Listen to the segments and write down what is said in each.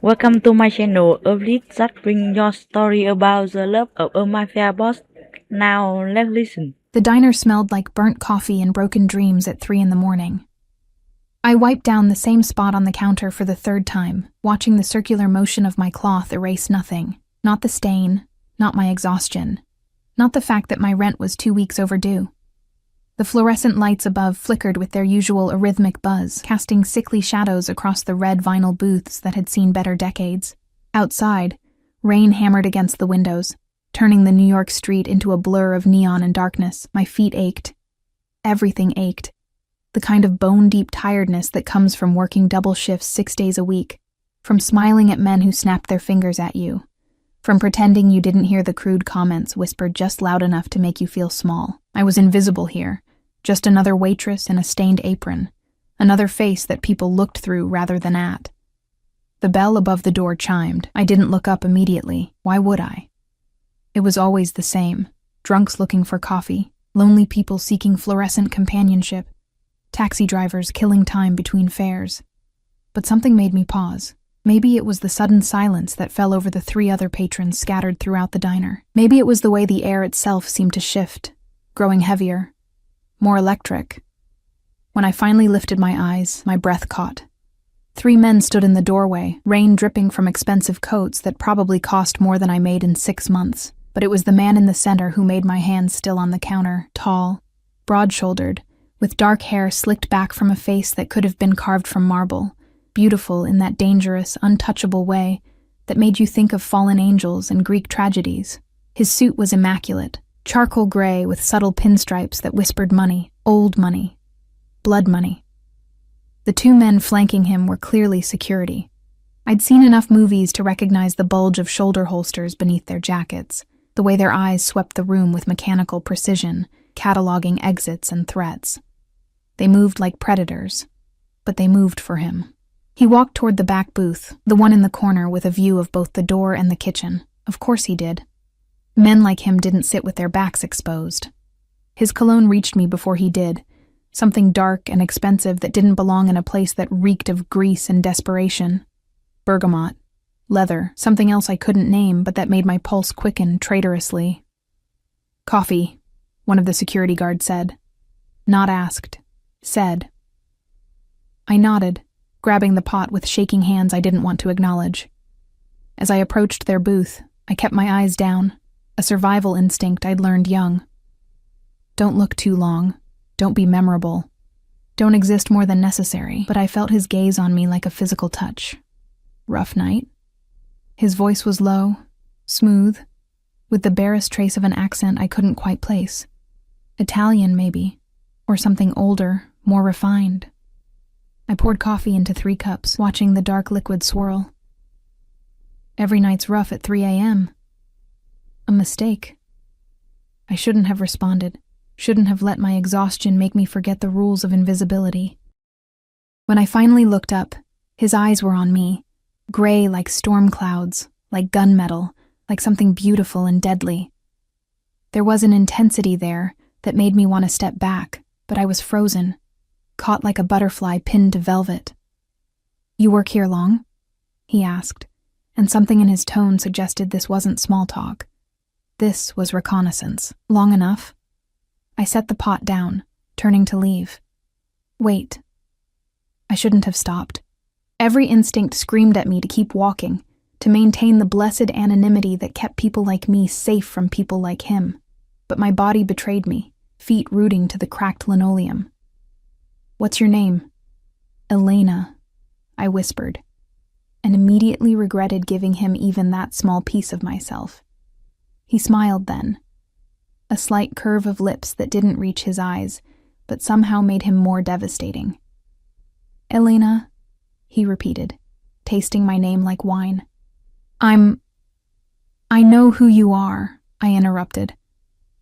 Welcome to my channel, a vlog that brings your story about the love of a mafia boss. Now let's listen. The diner smelled like burnt coffee and broken dreams at 3 in the morning. I wiped down the same spot on the counter for the third time, watching the circular motion of my cloth erase nothing. Not the stain, not my exhaustion, not the fact that my rent was 2 weeks overdue. The fluorescent lights above flickered with their usual arrhythmic buzz, casting sickly shadows across the red vinyl booths that had seen better decades. Outside, rain hammered against the windows, turning the New York street into a blur of neon and darkness. My feet ached. Everything ached. The kind of bone-deep tiredness that comes from working double shifts 6 days a week, from smiling at men who snapped their fingers at you, from pretending you didn't hear the crude comments whispered just loud enough to make you feel small. I was invisible here, just another waitress in a stained apron, another face that people looked through rather than at. The bell above the door chimed. I didn't look up immediately. Why would I? It was always the same. Drunks looking for coffee, lonely people seeking fluorescent companionship, taxi drivers killing time between fares. But something made me pause. Maybe it was the sudden silence that fell over the 3 other patrons scattered throughout the diner. Maybe it was the way the air itself seemed to shift, growing heavier, more electric. When I finally lifted my eyes, my breath caught. 3 men stood in the doorway, rain dripping from expensive coats that probably cost more than I made in 6 months. But it was the man in the center who made my hands still on the counter, tall, broad-shouldered, with dark hair slicked back from a face that could have been carved from marble, beautiful in that dangerous, untouchable way that made you think of fallen angels and Greek tragedies. His suit was immaculate, charcoal gray with subtle pinstripes that whispered money, old money, blood money. The 2 men flanking him were clearly security. I'd seen enough movies to recognize the bulge of shoulder holsters beneath their jackets, the way their eyes swept the room with mechanical precision, cataloging exits and threats. They moved like predators, but they moved for him. He walked toward the back booth, the one in the corner with a view of both the door and the kitchen. Of course he did. Men like him didn't sit with their backs exposed. His cologne reached me before he did, something dark and expensive that didn't belong in a place that reeked of grease and desperation. Bergamot, leather, something else I couldn't name but that made my pulse quicken traitorously. "Coffee," one of the security guards said. Not asked. Said. I nodded, grabbing the pot with shaking hands I didn't want to acknowledge. As I approached their booth, I kept my eyes down, a survival instinct I'd learned young. Don't look too long. Don't be memorable. Don't exist more than necessary. But I felt his gaze on me like a physical touch. Rough night? His voice was low, smooth, with the barest trace of an accent I couldn't quite place. Italian, maybe, or something older, more refined. I poured coffee into 3 cups, watching the dark liquid swirl. Every night's rough at 3 a.m. A mistake. I shouldn't have responded, shouldn't have let my exhaustion make me forget the rules of invisibility. When I finally looked up, his eyes were on me, gray like storm clouds, like gunmetal, like something beautiful and deadly. There was an intensity there that made me want to step back, but I was frozen, caught like a butterfly pinned to velvet. "You work here long?" he asked, and something in his tone suggested this wasn't small talk. This was reconnaissance. Long enough? I set the pot down, turning to leave. Wait. I shouldn't have stopped. Every instinct screamed at me to keep walking, to maintain the blessed anonymity that kept people like me safe from people like him. But my body betrayed me, feet rooting to the cracked linoleum. "What's your name?" "Elena," I whispered, and immediately regretted giving him even that small piece of myself. He smiled then, a slight curve of lips that didn't reach his eyes, but somehow made him more devastating. "Elena," he repeated, tasting my name like wine. I know who you are," I interrupted,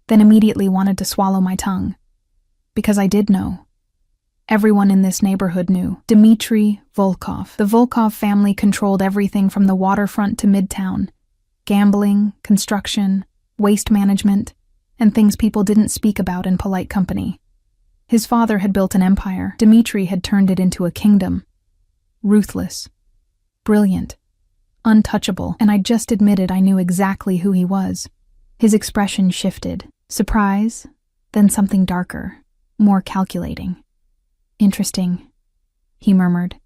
then immediately wanted to swallow my tongue. Because I did know. Everyone in this neighborhood knew. Dmitry Volkov. The Volkov family controlled everything from the waterfront to Midtown. Gambling, construction, waste management, and things people didn't speak about in polite company. His father had built an empire. Dmitry had turned it into a kingdom. Ruthless. Brilliant. Untouchable, and I just admitted I knew exactly who he was. His expression shifted. Surprise, then something darker, more calculating. Interesting, he murmured.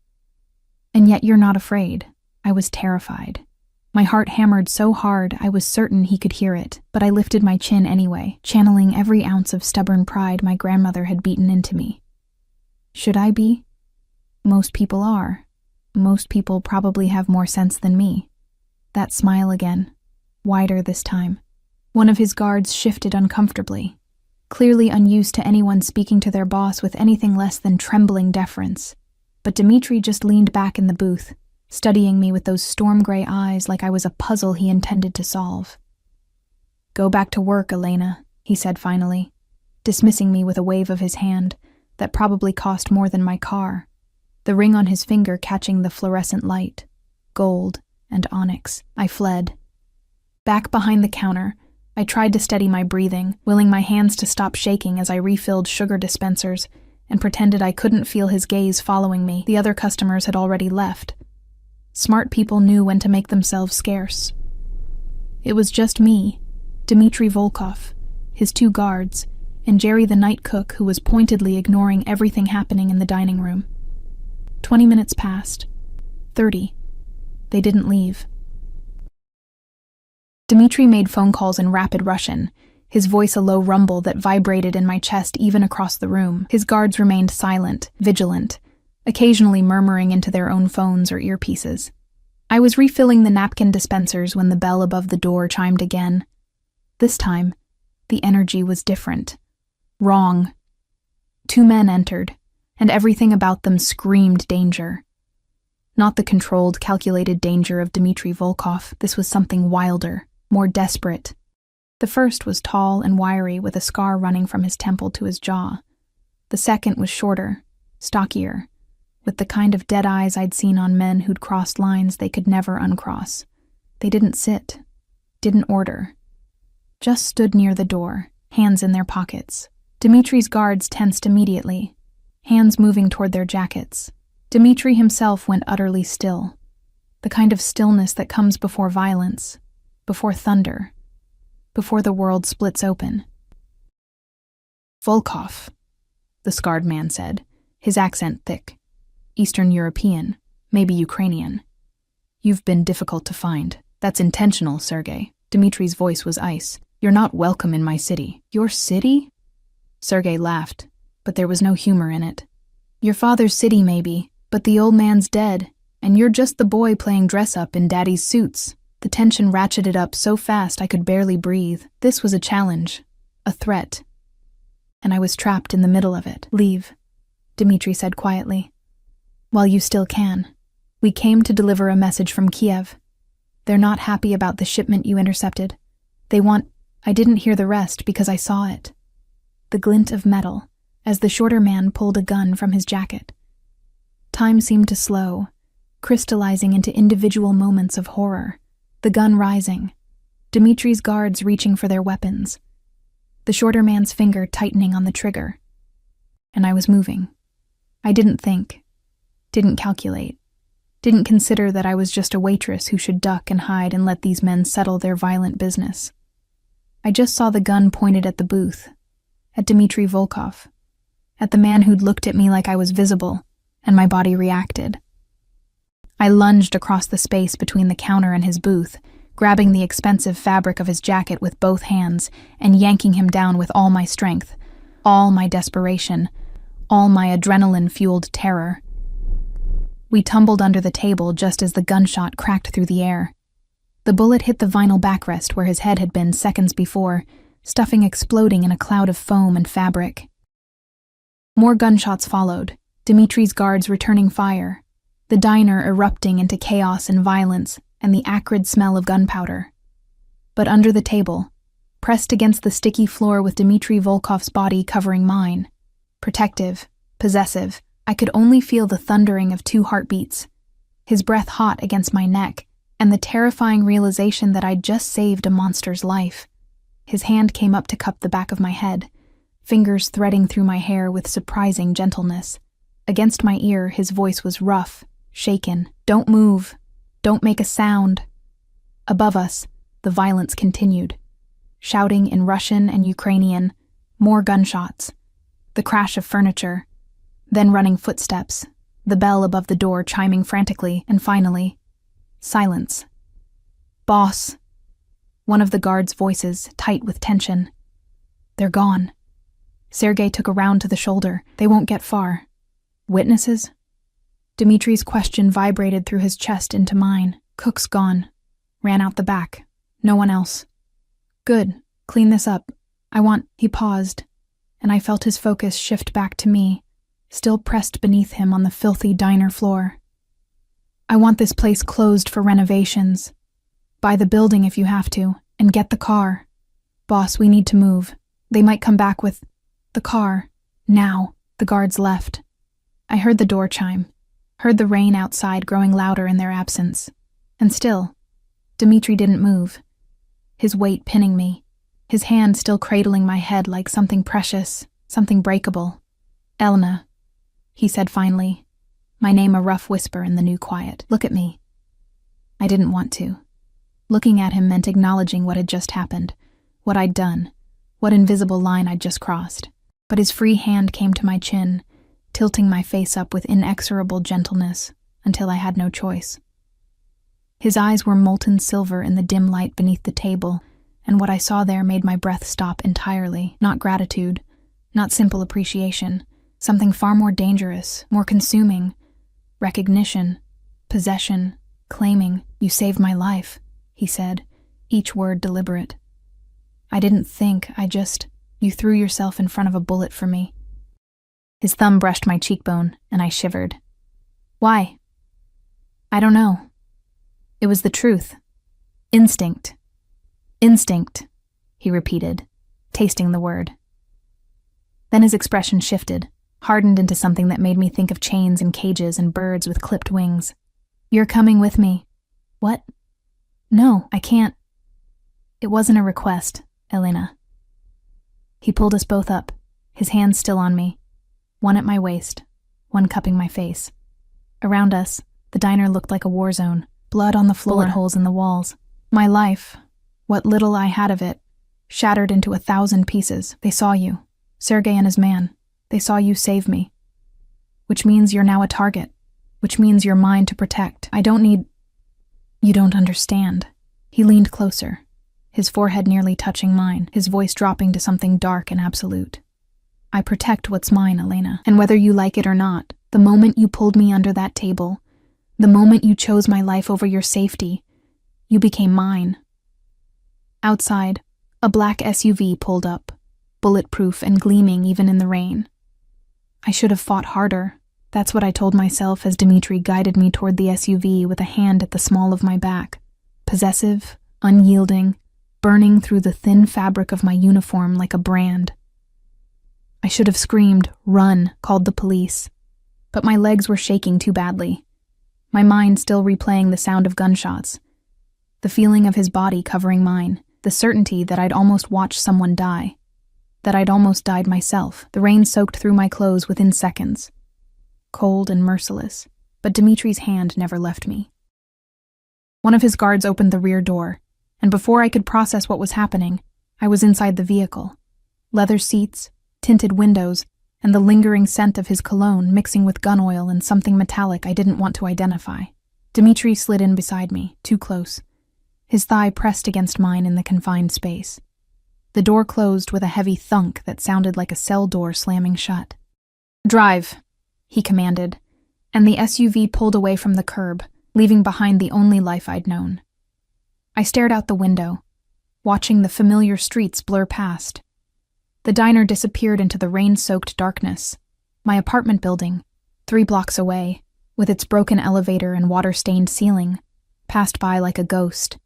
And yet you're not afraid. I was terrified. My heart hammered so hard I was certain he could hear it, but I lifted my chin anyway, channeling every ounce of stubborn pride my grandmother had beaten into me. Should I be? Most people are. Most people probably have more sense than me. That smile again, wider this time. One of his guards shifted uncomfortably, clearly unused to anyone speaking to their boss with anything less than trembling deference. But Dmitri just leaned back in the booth, studying me with those storm-gray eyes like I was a puzzle he intended to solve. "Go back to work, Elena," he said finally, dismissing me with a wave of his hand that probably cost more than my car, the ring on his finger catching the fluorescent light, gold and onyx. I fled. Back behind the counter, I tried to steady my breathing, willing my hands to stop shaking as I refilled sugar dispensers and pretended I couldn't feel his gaze following me. The other customers had already left. Smart people knew when to make themselves scarce. It was just me, Dmitri Volkov, his 2 guards, and Jerry the night cook who was pointedly ignoring everything happening in the dining room. 20 minutes passed. 30. They didn't leave. Dmitri made phone calls in rapid Russian, his voice a low rumble that vibrated in my chest even across the room. His guards remained silent, vigilant, occasionally murmuring into their own phones or earpieces. I was refilling the napkin dispensers when the bell above the door chimed again. This time, the energy was different. Wrong. 2 men entered, and everything about them screamed danger. Not the controlled, calculated danger of Dmitri Volkov. This was something wilder, more desperate. The first was tall and wiry with a scar running from his temple to his jaw. The second was shorter, stockier, with the kind of dead eyes I'd seen on men who'd crossed lines they could never uncross. They didn't sit, didn't order, just stood near the door, hands in their pockets. Dmitri's guards tensed immediately, hands moving toward their jackets. Dmitri himself went utterly still, the kind of stillness that comes before violence, before thunder, before the world splits open. "Volkov," the scarred man said, his accent thick. "Eastern European, maybe Ukrainian. You've been difficult to find. That's intentional, Sergei." Dmitri's voice was ice. "You're not welcome in my city." "Your city?" Sergei laughed, but there was no humor in it. "Your father's city, maybe, but the old man's dead, and you're just the boy playing dress-up in daddy's suits." The tension ratcheted up so fast I could barely breathe. This was a challenge, a threat, and I was trapped in the middle of it. "Leave," Dmitri said quietly. "While you still can. We came to deliver a message from Kiev. They're not happy about the shipment you intercepted. They want—" I didn't hear the rest because I saw it. The glint of metal, as the shorter man pulled a gun from his jacket. Time seemed to slow, crystallizing into individual moments of horror. The gun rising, Dmitri's guards reaching for their weapons, the shorter man's finger tightening on the trigger. And I was moving. I didn't think, didn't calculate, didn't consider that I was just a waitress who should duck and hide and let these men settle their violent business. I just saw the gun pointed at the booth, at Dmitri Volkov, at the man who'd looked at me like I was visible, and my body reacted. I lunged across the space between the counter and his booth, grabbing the expensive fabric of his jacket with both hands and yanking him down with all my strength, all my desperation, all my adrenaline-fueled terror. We tumbled under the table just as the gunshot cracked through the air. The bullet hit the vinyl backrest where his head had been seconds before, stuffing exploding in a cloud of foam and fabric. More gunshots followed, Dmitri's guards returning fire, the diner erupting into chaos and violence and the acrid smell of gunpowder. But under the table, pressed against the sticky floor with Dmitri Volkov's body covering mine, protective, possessive, I could only feel the thundering of 2 heartbeats, his breath hot against my neck, and the terrifying realization that I'd just saved a monster's life. His hand came up to cup the back of my head, fingers threading through my hair with surprising gentleness. Against my ear, his voice was rough, shaken. "Don't move. Don't make a sound. Above us, the violence continued. Shouting in Russian and Ukrainian, more gunshots, the crash of furniture, then running footsteps, the bell above the door chiming frantically, and finally, silence. "Boss," one of the guards' voices, tight with tension. "They're gone." Sergei took a round to the shoulder. "They won't get far." "Witnesses?" Dimitri's question vibrated through his chest into mine. "Cook's gone. Ran out the back. No one else." "Good. Clean this up. He paused, and I felt his focus shift back to me, still pressed beneath him on the filthy diner floor. "I want this place closed for renovations. Buy the building if you have to, and get the car. Boss, we need to move. They might come back with the car. Now." The guards left. I heard the door chime, heard the rain outside growing louder in their absence. And still, Dimitri didn't move, his weight pinning me, his hand still cradling my head like something precious, something breakable. "Elena," he said finally, my name a rough whisper in the new quiet. "Look at me." I didn't want to. Looking at him meant acknowledging what had just happened, what I'd done, what invisible line I'd just crossed. But his free hand came to my chin, tilting my face up with inexorable gentleness until I had no choice. His eyes were molten silver in the dim light beneath the table, and what I saw there made my breath stop entirely. Not gratitude, not simple appreciation, something far more dangerous, more consuming. Recognition, possession, claiming. "You saved my life," he said, each word deliberate. "I didn't think, you threw yourself in front of a bullet for me." His thumb brushed my cheekbone, and I shivered. "Why?" "I don't know. It was the truth. Instinct. Instinct," he repeated, tasting the word. Then his expression shifted, hardened into something that made me think of chains and cages and birds with clipped wings. "You're coming with me." "What?" "No, I can't." "It wasn't a request, Elena." He pulled us both up, his hands still on me, one at my waist, one cupping my face. Around us, the diner looked like a war zone, blood on the floor, bullet holes in the walls. My life, what little I had of it, shattered into 1,000 pieces. "They saw you, Sergei and his man. They saw you save me. Which means you're now a target. Which means you're mine to protect. I don't need—" "You don't understand." He leaned closer, his forehead nearly touching mine, his voice dropping to something dark and absolute. "I protect what's mine, Elena. And whether you like it or not, the moment you pulled me under that table, the moment you chose my life over your safety, you became mine." Outside, a black SUV pulled up, bulletproof and gleaming even in the rain. I should have fought harder. That's what I told myself as Dimitri guided me toward the SUV with a hand at the small of my back, possessive, unyielding, burning through the thin fabric of my uniform like a brand. I should have screamed, "Run," called the police. But my legs were shaking too badly, my mind still replaying the sound of gunshots, the feeling of his body covering mine, the certainty that I'd almost watched someone die, that I'd almost died myself. The rain soaked through my clothes within seconds, cold and merciless, but Dimitri's hand never left me. One of his guards opened the rear door, and before I could process what was happening, I was inside the vehicle. Leather seats, tinted windows, and the lingering scent of his cologne mixing with gun oil and something metallic I didn't want to identify. Dimitri slid in beside me, too close, his thigh pressed against mine in the confined space. The door closed with a heavy thunk that sounded like a cell door slamming shut. "Drive," he commanded, and the SUV pulled away from the curb, leaving behind the only life I'd known. I stared out the window, watching the familiar streets blur past. The diner disappeared into the rain-soaked darkness. My apartment building, 3 blocks away, with its broken elevator and water-stained ceiling, passed by like a ghost.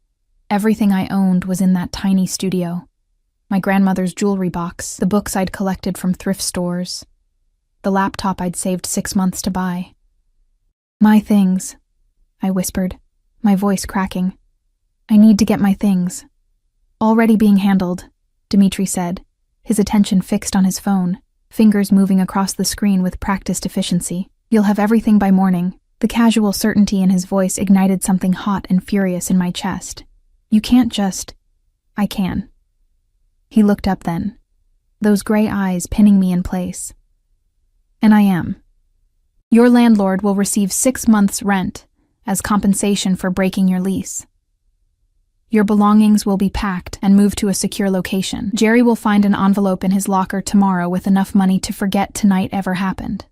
Everything I owned was in that tiny studio. My grandmother's jewelry box, the books I'd collected from thrift stores, the laptop I'd saved 6 months to buy. "My things," I whispered, my voice cracking. "I need to get my things." "Already being handled," Dimitri said, his attention fixed on his phone, fingers moving across the screen with practiced efficiency. "You'll have everything by morning. The casual certainty in his voice ignited something hot and furious in my chest. You can't just... I can. He looked up then, those gray eyes pinning me in place. And I am. Your landlord will receive 6 months' rent as compensation for breaking your lease. Your belongings will be packed and moved to a secure location. Jerry will find an envelope in his locker tomorrow with enough money to forget tonight ever happened.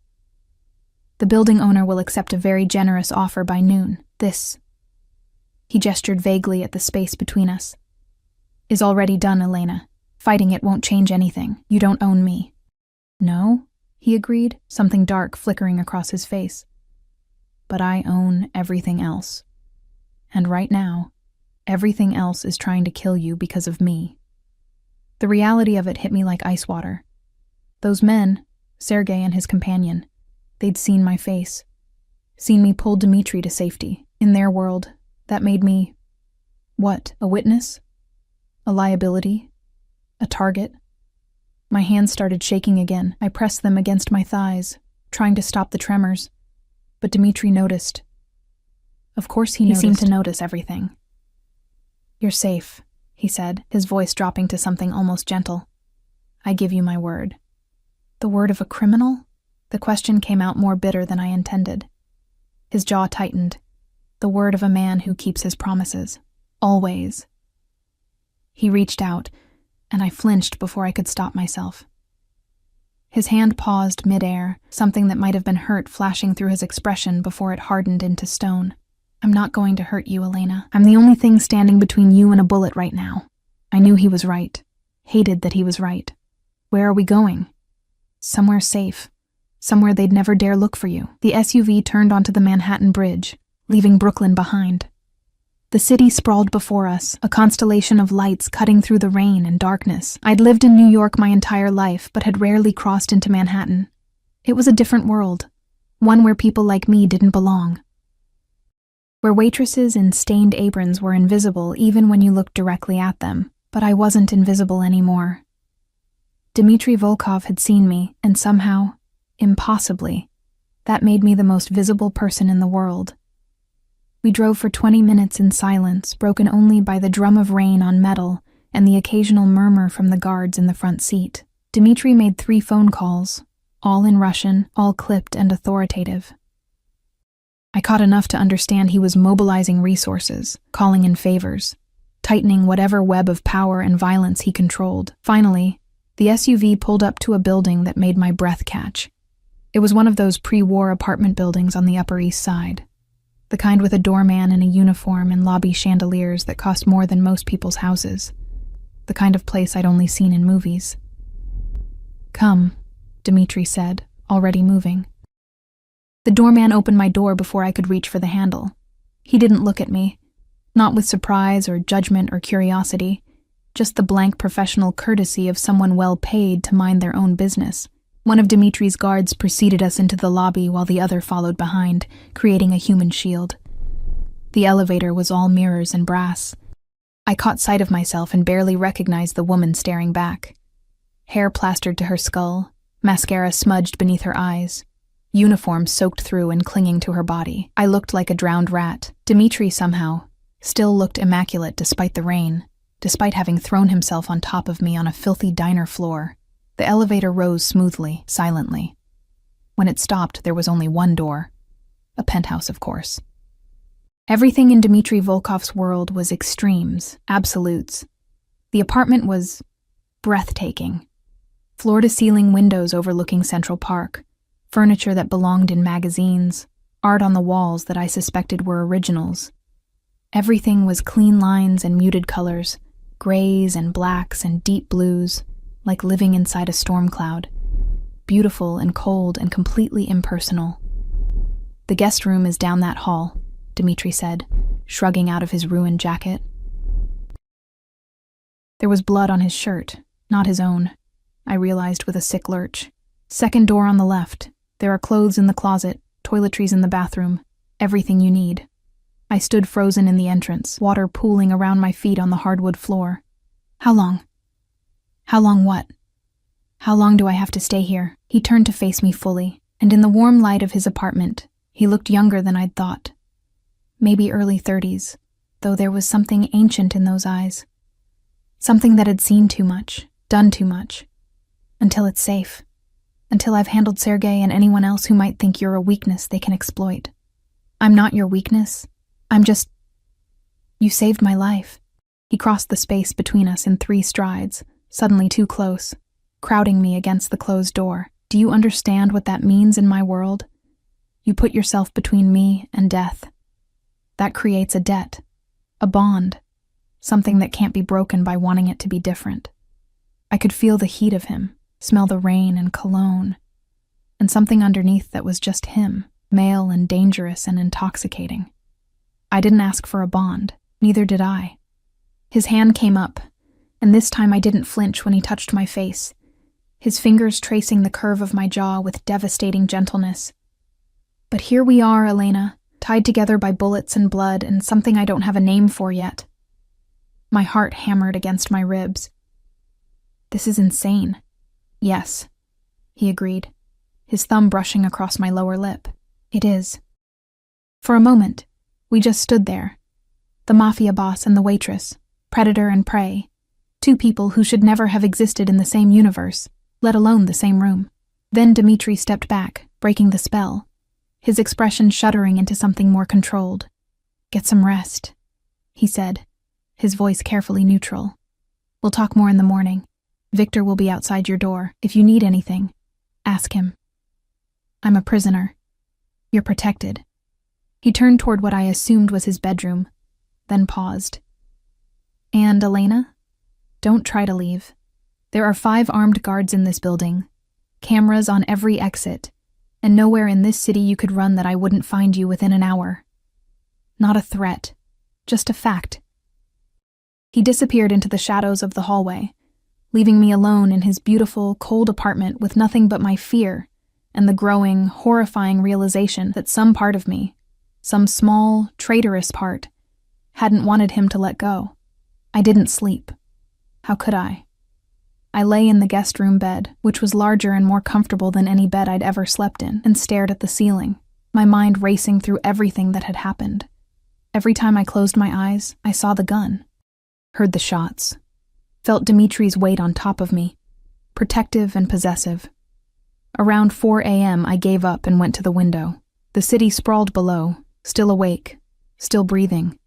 The building owner will accept a very generous offer by noon. This, he gestured vaguely at the space between us, is already done, Elena. Fighting it won't change anything. You don't own me. No, he agreed, something dark flickering across his face. But I own everything else. And right now, everything else is trying to kill you because of me. The reality of it hit me like ice water. Those men, Sergei and his companion, they'd seen my face, seen me pull Dmitri to safety. In their world, that made me, what, a witness? A liability? A target? My hands started shaking again. I pressed them against my thighs, trying to stop the tremors. But Dmitri noticed. Of course he noticed. He seemed to notice everything. You're safe, he said, his voice dropping to something almost gentle. I give you my word. The word of a criminal? The question came out more bitter than I intended. His jaw tightened. The word of a man who keeps his promises. Always. He reached out, and I flinched before I could stop myself. His hand paused mid-air, something that might have been hurt flashing through his expression before it hardened into stone. I'm not going to hurt you, Elena. I'm the only thing standing between you and a bullet right now. I knew he was right. Hated that he was right. Where are we going? Somewhere safe. Somewhere they'd never dare look for you. The SUV turned onto the Manhattan Bridge, leaving Brooklyn behind. The city sprawled before us, a constellation of lights cutting through the rain and darkness. I'd lived in New York my entire life, but had rarely crossed into Manhattan. It was a different world, one where people like me didn't belong. Where waitresses in stained aprons were invisible even when you looked directly at them. But I wasn't invisible anymore. Dmitri Volkov had seen me, and somehow, impossibly, that made me the most visible person in the world. We drove for 20 minutes in silence, broken only by the drum of rain on metal and the occasional murmur from the guards in the front seat. Dmitri made 3 phone calls, all in Russian, all clipped and authoritative. I caught enough to understand he was mobilizing resources, calling in favors, tightening whatever web of power and violence he controlled. Finally, the SUV pulled up to a building that made my breath catch. It was one of those pre-war apartment buildings on the Upper East Side. The kind with a doorman in a uniform and lobby chandeliers that cost more than most people's houses. The kind of place I'd only seen in movies. Come, Dmitri said, already moving. The doorman opened my door before I could reach for the handle. He didn't look at me, not with surprise or judgment or curiosity, just the blank professional courtesy of someone well paid to mind their own business. One of Dmitri's guards preceded us into the lobby while the other followed behind, creating a human shield. The elevator was all mirrors and brass. I caught sight of myself and barely recognized the woman staring back. Hair plastered to her skull, mascara smudged beneath her eyes, uniform soaked through and clinging to her body. I looked like a drowned rat. Dmitri somehow still looked immaculate despite the rain, despite having thrown himself on top of me on a filthy diner floor. The elevator rose smoothly, silently. When it stopped, there was only one door. A penthouse, of course. Everything in Dmitri Volkov's world was extremes, absolutes. The apartment was breathtaking. Floor-to-ceiling windows overlooking Central Park, furniture that belonged in magazines, art on the walls that I suspected were originals. Everything was clean lines and muted colors, grays and blacks and deep blues, like living inside a storm cloud, beautiful and cold and completely impersonal. The guest room is down that hall, Dmitri said, shrugging out of his ruined jacket. There was blood on his shirt, not his own, I realized with a sick lurch. Second door on the left. There are clothes in the closet, toiletries in the bathroom, everything you need. I stood frozen in the entrance, water pooling around my feet on the hardwood floor. How long? How long what? How long do I have to stay here? He turned to face me fully, and in the warm light of his apartment, He looked younger than I'd thought. Maybe early 30s, though there was something ancient in those eyes. Something that had seen too much, done too much. Until it's safe. Until I've handled Sergei and anyone else who might think you're a weakness they can exploit. I'm not your weakness. I'm just... You saved my life. He crossed the space between us in 3 strides, suddenly too close, crowding me against the closed door. Do you understand what that means in my world? You put yourself between me and death. That creates a debt, a bond, something that can't be broken by wanting it to be different. I could feel the heat of him, smell the rain and cologne, and something underneath that was just him, male and dangerous and intoxicating. I didn't ask for a bond, neither did I. His hand came up, and this time I didn't flinch when he touched my face, his fingers tracing the curve of my jaw with devastating gentleness. But here we are, Elena, tied together by bullets and blood and something I don't have a name for yet. My heart hammered against my ribs. This is insane. Yes, he agreed, his thumb brushing across my lower lip. It is. For a moment, we just stood there. The Mafia boss and the waitress, predator and prey, 2 people who should never have existed in the same universe, let alone the same room. Then Dmitri stepped back, breaking the spell, his expression shuddering into something more controlled. Get some rest, he said, his voice carefully neutral. We'll talk more in the morning. Victor will be outside your door. If you need anything, ask him. I'm a prisoner. You're protected. He turned toward what I assumed was his bedroom, then paused. And, Elena, don't try to leave. There are 5 armed guards in this building, cameras on every exit, and nowhere in this city you could run that I wouldn't find you within an hour. Not a threat, just a fact. He disappeared into the shadows of the hallway, leaving me alone in his beautiful, cold apartment with nothing but my fear and the growing, horrifying realization that some part of me, some small, traitorous part, hadn't wanted him to let go. I didn't sleep. How could I? I lay in the guest room bed, which was larger and more comfortable than any bed I'd ever slept in, and stared at the ceiling, my mind racing through everything that had happened. Every time I closed my eyes, I saw the gun, heard the shots, felt Dimitri's weight on top of me, protective and possessive. Around 4 a.m., I gave up and went to the window. The city sprawled below, still awake, still breathing.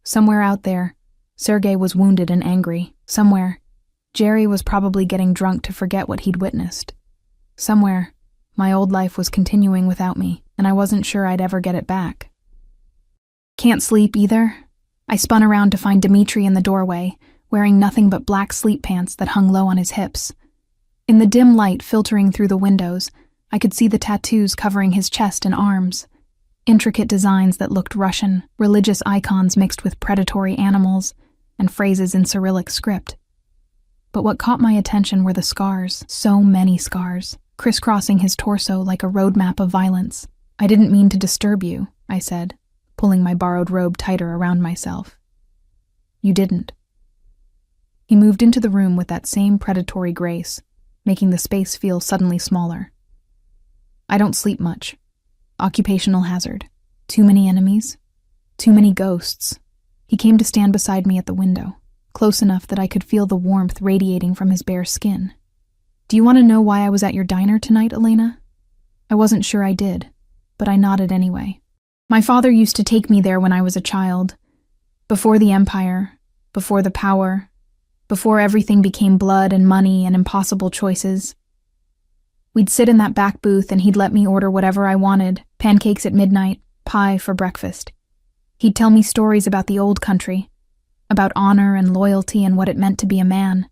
Somewhere out there, Sergei was wounded and angry. Somewhere, Jerry was probably getting drunk to forget what he'd witnessed. Somewhere, my old life was continuing without me, and I wasn't sure I'd ever get it back. Can't sleep either. I spun around to find Dmitri in the doorway, wearing nothing but black sleep pants that hung low on his hips. In the dim light filtering through the windows, I could see the tattoos covering his chest and arms, intricate designs that looked Russian, religious icons mixed with predatory animals, and phrases in Cyrillic script. But what caught my attention were the scars, so many scars, crisscrossing his torso like a roadmap of violence. I didn't mean to disturb you, I said, pulling my borrowed robe tighter around myself. You didn't. He moved into the room with that same predatory grace, making the space feel suddenly smaller. I don't sleep much. Occupational hazard. Too many enemies. Too many ghosts. He came to stand beside me at the window, close enough that I could feel the warmth radiating from his bare skin. Do you want to know why I was at your diner tonight, Elena? I wasn't sure I did, but I nodded anyway. My father used to take me there when I was a child. Before the empire, before the power, before everything became blood and money and impossible choices. We'd sit in that back booth and he'd let me order whatever I wanted, pancakes at midnight, pie for breakfast. He'd tell me stories about the old country, about honor and loyalty and what it meant to be a man.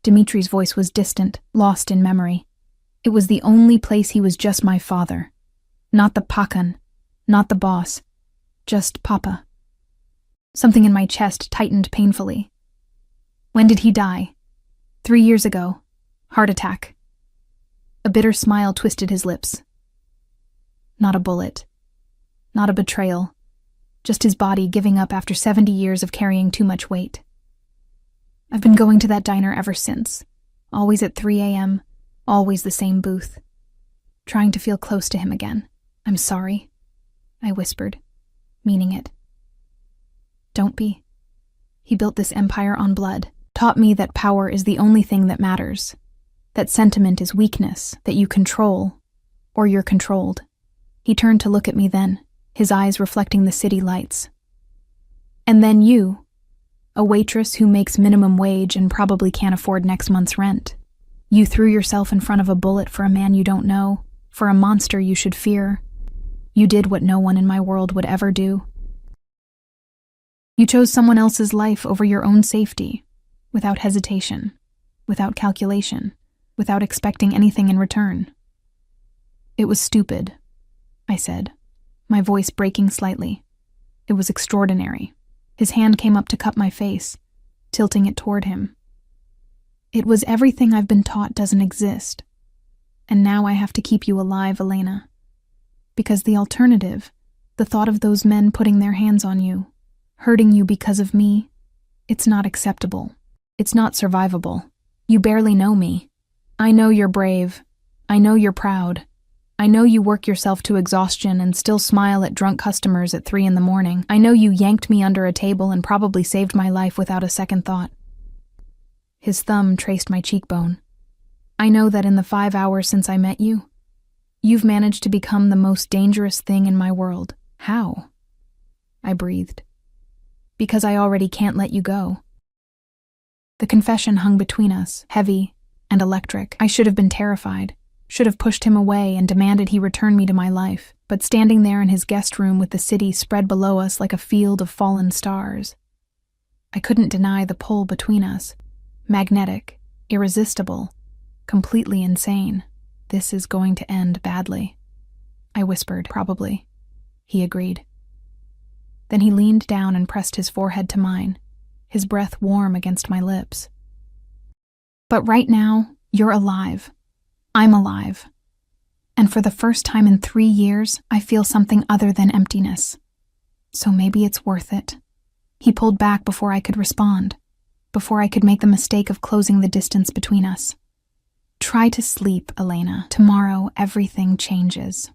Dimitri's voice was distant, lost in memory. It was the only place he was just my father. Not the pakan, not the boss, just Papa. Something in my chest tightened painfully. When did he die? 3 years ago. Heart attack. A bitter smile twisted his lips. Not a bullet. Not a betrayal. Just his body giving up after 70 years of carrying too much weight. I've been going to that diner ever since. Always at 3 a.m., always the same booth. Trying to feel close to him again. I'm sorry, I whispered, meaning it. Don't be. He built this empire on blood, taught me that power is the only thing that matters, that sentiment is weakness, that you control, or you're controlled. He turned to look at me then, his eyes reflecting the city lights. And then you, a waitress who makes minimum wage and probably can't afford next month's rent. You threw yourself in front of a bullet for a man you don't know, for a monster you should fear. You did what no one in my world would ever do. You chose someone else's life over your own safety, without hesitation, without calculation, without expecting anything in return. It was stupid, I said, my voice breaking slightly. It was extraordinary. His hand came up to cup my face, tilting it toward him. It was everything I've been taught doesn't exist. And now I have to keep you alive, Elena. Because the alternative, the thought of those men putting their hands on you, hurting you because of me, it's not acceptable. It's not survivable. You barely know me. I know you're brave. I know you're proud. I know you work yourself to exhaustion and still smile at drunk customers at 3 a.m. I know you yanked me under a table and probably saved my life without a second thought. His thumb traced my cheekbone. I know that in the 5 hours since I met you, you've managed to become the most dangerous thing in my world. How? I breathed. Because I already can't let you go. The confession hung between us, heavy and electric. I should have been terrified, should have pushed him away and demanded he return me to my life, but standing there in his guest room with the city spread below us like a field of fallen stars, I couldn't deny the pull between us. Magnetic, irresistible, completely insane. This is going to end badly. I whispered, probably. He agreed. Then he leaned down and pressed his forehead to mine, his breath warm against my lips. But right now, you're alive. I'm alive. And for the first time in 3 years, I feel something other than emptiness. So maybe it's worth it. He pulled back before I could respond, before I could make the mistake of closing the distance between us. Try to sleep, Elena. Tomorrow, everything changes.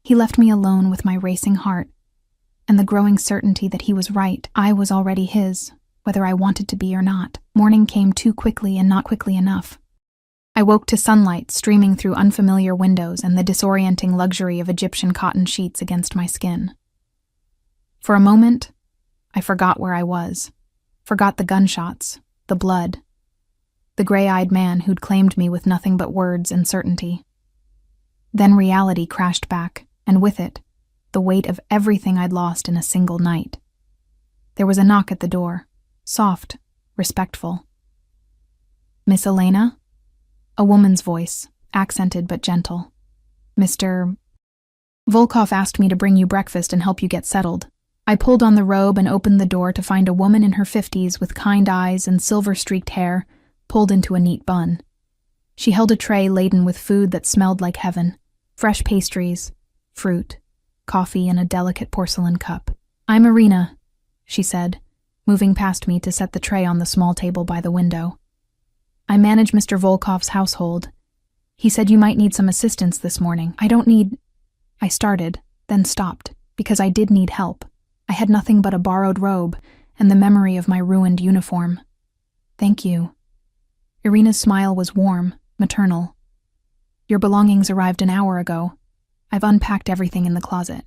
He left me alone with my racing heart, and the growing certainty that he was right. I was already his, whether I wanted to be or not. Morning came too quickly and not quickly enough. I woke to sunlight streaming through unfamiliar windows and the disorienting luxury of Egyptian cotton sheets against my skin. For a moment, I forgot where I was, forgot the gunshots, the blood, the gray-eyed man who'd claimed me with nothing but words and certainty. Then reality crashed back, and with it, the weight of everything I'd lost in a single night. There was a knock at the door, soft, respectful. Miss Elena? A woman's voice, accented but gentle. Mr. Volkov asked me to bring you breakfast and help you get settled. I pulled on the robe and opened the door to find a woman in her 50s with kind eyes and silver-streaked hair, pulled into a neat bun. She held a tray laden with food that smelled like heaven, fresh pastries, fruit, coffee in a delicate porcelain cup. I'm Irina, she said, moving past me to set the tray on the small table by the window. I manage Mr. Volkov's household. He said you might need some assistance this morning. I don't need... I started, then stopped, because I did need help. I had nothing but a borrowed robe and the memory of my ruined uniform. Thank you. Irina's smile was warm, maternal. Your belongings arrived an hour ago. I've unpacked everything in the closet.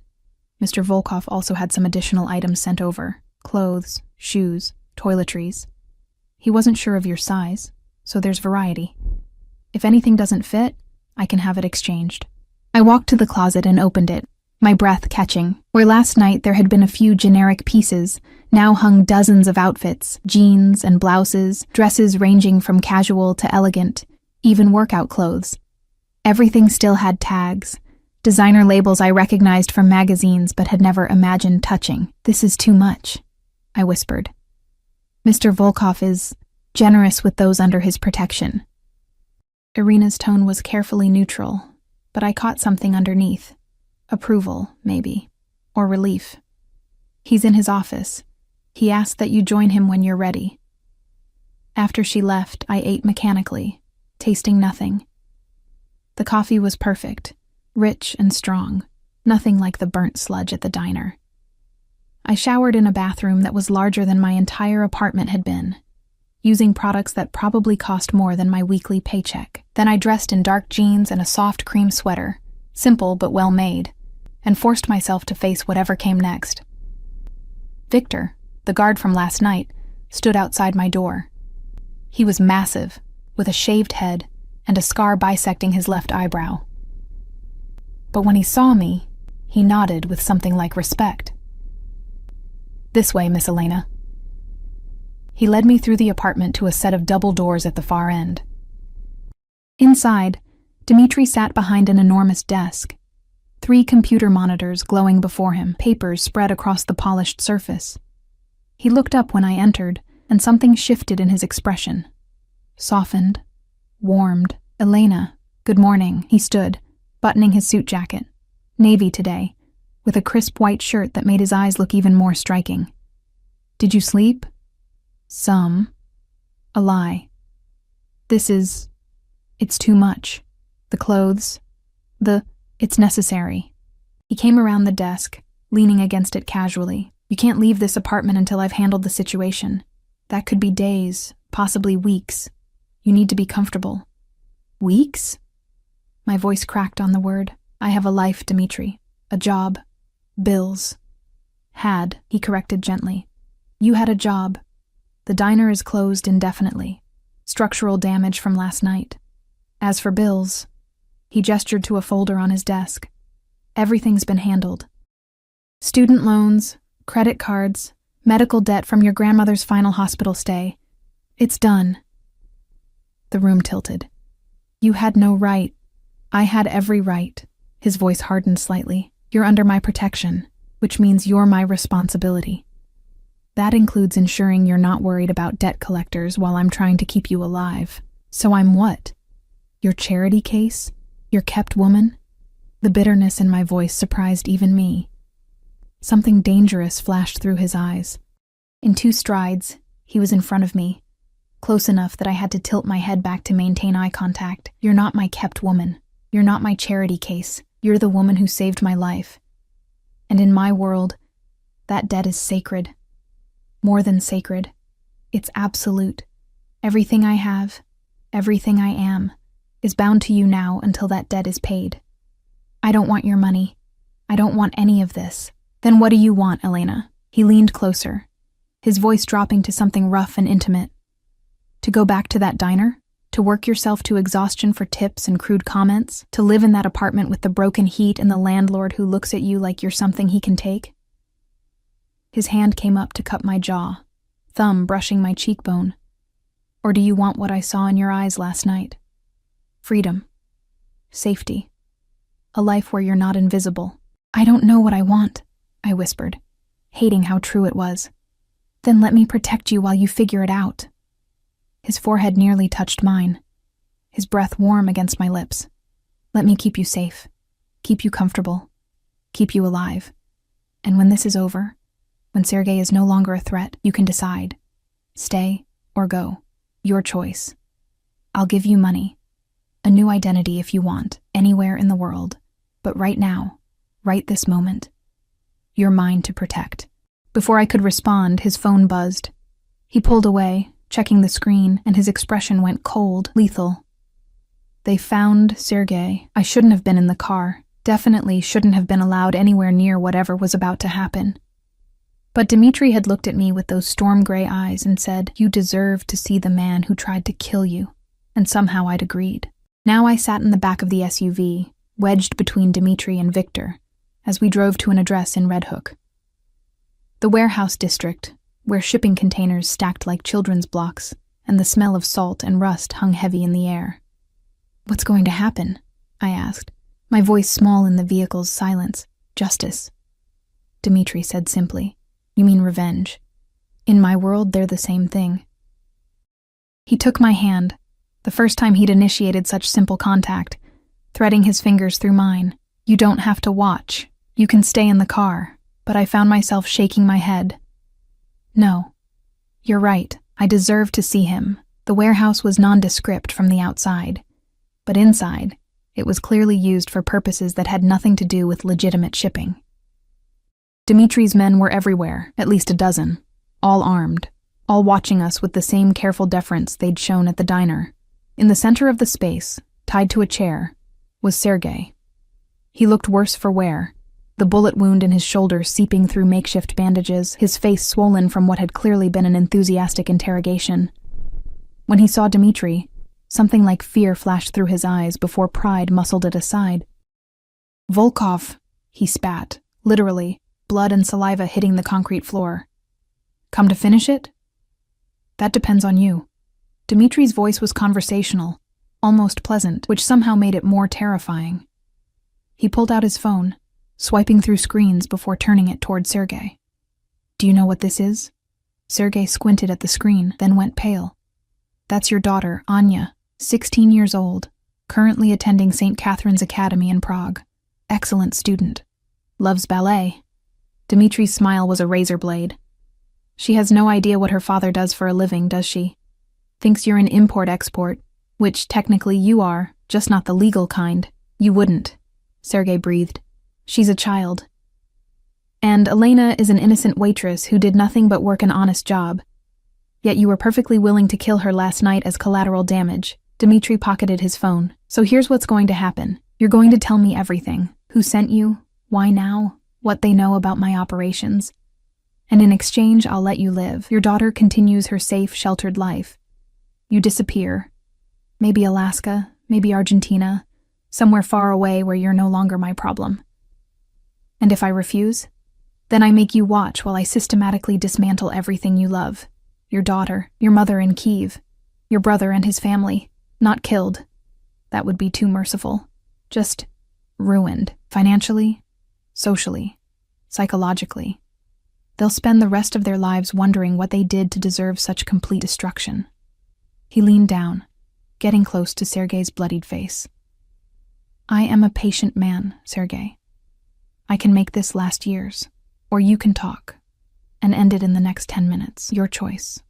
Mr. Volkov also had some additional items sent over. Clothes, shoes, toiletries. He wasn't sure of your size, so there's variety. If anything doesn't fit, I can have it exchanged. I walked to the closet and opened it, my breath catching. Where last night there had been a few generic pieces, now hung dozens of outfits, jeans and blouses, dresses ranging from casual to elegant, even workout clothes. Everything still had tags, designer labels I recognized from magazines but had never imagined touching. This is too much, I whispered. Mr. Volkov is generous with those under his protection. Irina's tone was carefully neutral, but I caught something underneath. Approval, maybe, or relief. He's in his office. He asked that you join him when you're ready. After she left, I ate mechanically, tasting nothing. The coffee was perfect, rich and strong, Nothing like the burnt sludge at the diner. I showered in a bathroom that was larger than my entire apartment had been, using products that probably cost more than my weekly paycheck. Then I dressed in dark jeans and a soft cream sweater, simple but well made, and forced myself to face whatever came next. Victor, the guard from last night, stood outside my door. He was massive, with a shaved head and a scar bisecting his left eyebrow. But when he saw me, he nodded with something like respect. "This way, Miss Elena." He led me through the apartment to a set of double doors at the far end. Inside, Dmitri sat behind an enormous desk, 3 computer monitors glowing before him, papers spread across the polished surface. He looked up when I entered, and something shifted in his expression. Softened, warmed. "Elena, good morning." He stood, buttoning his suit jacket, navy today, with a crisp white shirt that made his eyes look even more striking. "Did you sleep?" "Some." "A lie." It's too much. The clothes, it's necessary." He came around the desk, leaning against it casually. "You can't leave this apartment until I've handled the situation. That could be days, possibly weeks. You need to be comfortable." "Weeks?" My voice cracked on the word. "I have a life, Dmitri. A job. Bills." "Had," he corrected gently. "You had a job. The diner is closed indefinitely. Structural damage from last night. As for bills," he gestured to a folder on his desk, "everything's been handled. Student loans, credit cards, medical debt from your grandmother's final hospital stay. It's done." The room tilted. "You had no right." "I had every right." His voice hardened slightly. "You're under my protection, which means you're my responsibility. That includes ensuring you're not worried about debt collectors while I'm trying to keep you alive. So I'm what? Your charity case? Your kept woman?" The bitterness in my voice surprised even me. Something dangerous flashed through his eyes. In 2 strides, he was in front of me, close enough that I had to tilt my head back to maintain eye contact. "You're not my kept woman. You're not my charity case. You're the woman who saved my life. And in my world, that debt is sacred. More than sacred. It's absolute. Everything I have, everything I am, is bound to you now until that debt is paid. I don't want your money. I don't want any of this." "Then what do you want, Elena?" He leaned closer, his voice dropping to something rough and intimate. "To go back to that diner? To work yourself to exhaustion for tips and crude comments? To live in that apartment with the broken heat and the landlord who looks at you like you're something he can take?" His hand came up to cup my jaw, thumb brushing my cheekbone. "Or do you want what I saw in your eyes last night? Freedom. Safety. A life where you're not invisible." "I don't know what I want," I whispered, hating how true it was. "Then let me protect you while you figure it out." His forehead nearly touched mine, his breath warm against my lips. "Let me keep you safe, keep you comfortable, keep you alive. And when this is over, when Sergei is no longer a threat, you can decide. Stay or go. Your choice. I'll give you money, a new identity if you want, anywhere in the world. But right now, right this moment, you're mine to protect." Before I could respond, his phone buzzed. He pulled away, checking the screen, and his expression went cold, lethal. "They found Sergei. I shouldn't have been in the car. Definitely shouldn't have been allowed anywhere near whatever was about to happen." But Dmitri had looked at me with those storm-gray eyes and said, "You deserve to see the man who tried to kill you." And somehow I'd agreed. Now I sat in the back of the SUV, wedged between Dmitri and Victor, as we drove to an address in Red Hook. The warehouse district, where shipping containers stacked like children's blocks, and the smell of salt and rust hung heavy in the air. "What's going to happen?" I asked, my voice small in the vehicle's silence. "Justice," Dmitri said simply. "You mean revenge. In my world, they're the same thing." He took my hand, the first time he'd initiated such simple contact, threading his fingers through mine. "You don't have to watch. You can stay in the car." But I found myself shaking my head. "No. You're right. I deserve to see him." The warehouse was nondescript from the outside, but inside, It was clearly used for purposes that had nothing to do with legitimate shipping. Dimitri's men were everywhere, at least a dozen, all armed, all watching us with the same careful deference they'd shown at the diner. In the center of the space, tied to a chair, was Sergei. He looked worse for wear, the bullet wound in his shoulder seeping through makeshift bandages, his face swollen from what had clearly been an enthusiastic interrogation. When he saw Dimitri, something like fear flashed through his eyes before pride muscled it aside. "Volkov," he spat, literally, blood and saliva hitting the concrete floor. "Come to finish it?" "That depends on you." Dimitri's voice was conversational, almost pleasant, which somehow made it more terrifying. He pulled out his phone, swiping through screens before turning it toward Sergei. "Do you know what this is?" Sergei squinted at the screen, then went pale. "That's your daughter, Anya, 16 years old, currently attending St. Catherine's Academy in Prague. Excellent student. Loves ballet." Dimitri's smile was a razor blade. "She has no idea what her father does for a living, does she? Thinks you're an import-export, which technically you are, just not the legal kind. You wouldn't." Sergei breathed. "She's a child. And Elena is an innocent waitress who did nothing but work an honest job. Yet you were perfectly willing to kill her last night as collateral damage." Dimitri pocketed his phone. "So here's what's going to happen. You're going to tell me everything. Who sent you? Why now? What they know about my operations. And in exchange, I'll let you live. Your daughter continues her safe, sheltered life. You disappear. Maybe Alaska, maybe Argentina, somewhere far away where you're no longer my problem. And if I refuse, then I make you watch while I systematically dismantle everything you love. Your daughter, your mother in Kiev, your brother and his family. Not killed. That would be too merciful. Just ruined. Financially, socially, psychologically. They'll spend the rest of their lives wondering what they did to deserve such complete destruction." He leaned down, getting close to Sergei's bloodied face. "I am a patient man, Sergei. I can make this last years, or you can talk, and end it in the next 10 minutes. Your choice."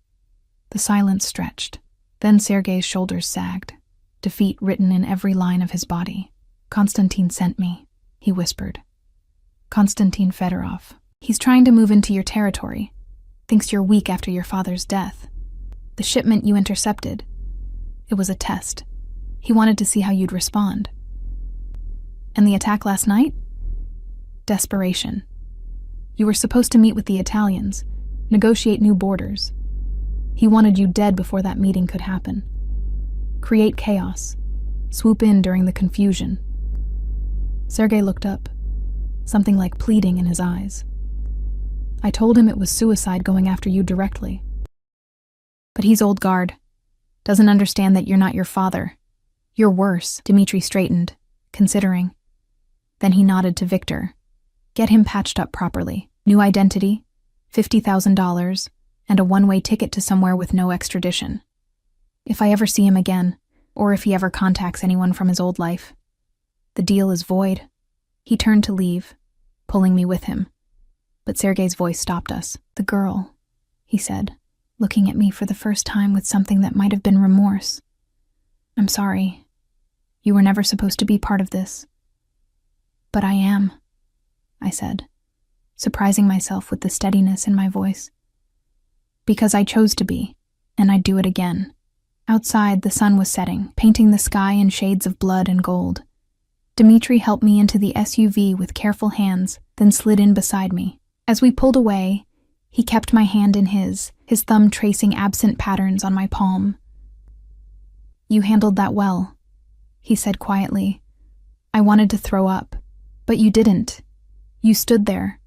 The silence stretched. Then Sergei's shoulders sagged, defeat written in every line of his body. "Konstantin sent me," he whispered. "Konstantin Fedorov. He's trying to move into your territory. Thinks you're weak after your father's death. The shipment you intercepted. It was a test. He wanted to see how you'd respond. And the attack last night? Desperation. You were supposed to meet with the Italians, negotiate new borders. He wanted you dead before that meeting could happen. Create chaos. Swoop in during the confusion." Sergei looked up, something like pleading in his eyes. "I told him it was suicide going after you directly. But he's old guard. Doesn't understand that you're not your father. You're worse." Dimitri straightened, considering. Then he nodded to Victor. "Get him patched up properly. New identity, $50,000, and a one-way ticket to somewhere with no extradition. If I ever see him again, or if he ever contacts anyone from his old life, the deal is void." He turned to leave, pulling me with him. But Sergei's voice stopped us. "The girl," he said, looking at me for the first time with something that might have been remorse. "I'm sorry. You were never supposed to be part of this." "But I am," I said, surprising myself with the steadiness in my voice. "Because I chose to be, and I'd do it again." Outside, the sun was setting, painting the sky in shades of blood and gold. Dimitri helped me into the SUV with careful hands, then slid in beside me. As we pulled away, he kept my hand in his thumb tracing absent patterns on my palm. "You handled that well," he said quietly. "I wanted to throw up, but you didn't. You stood there,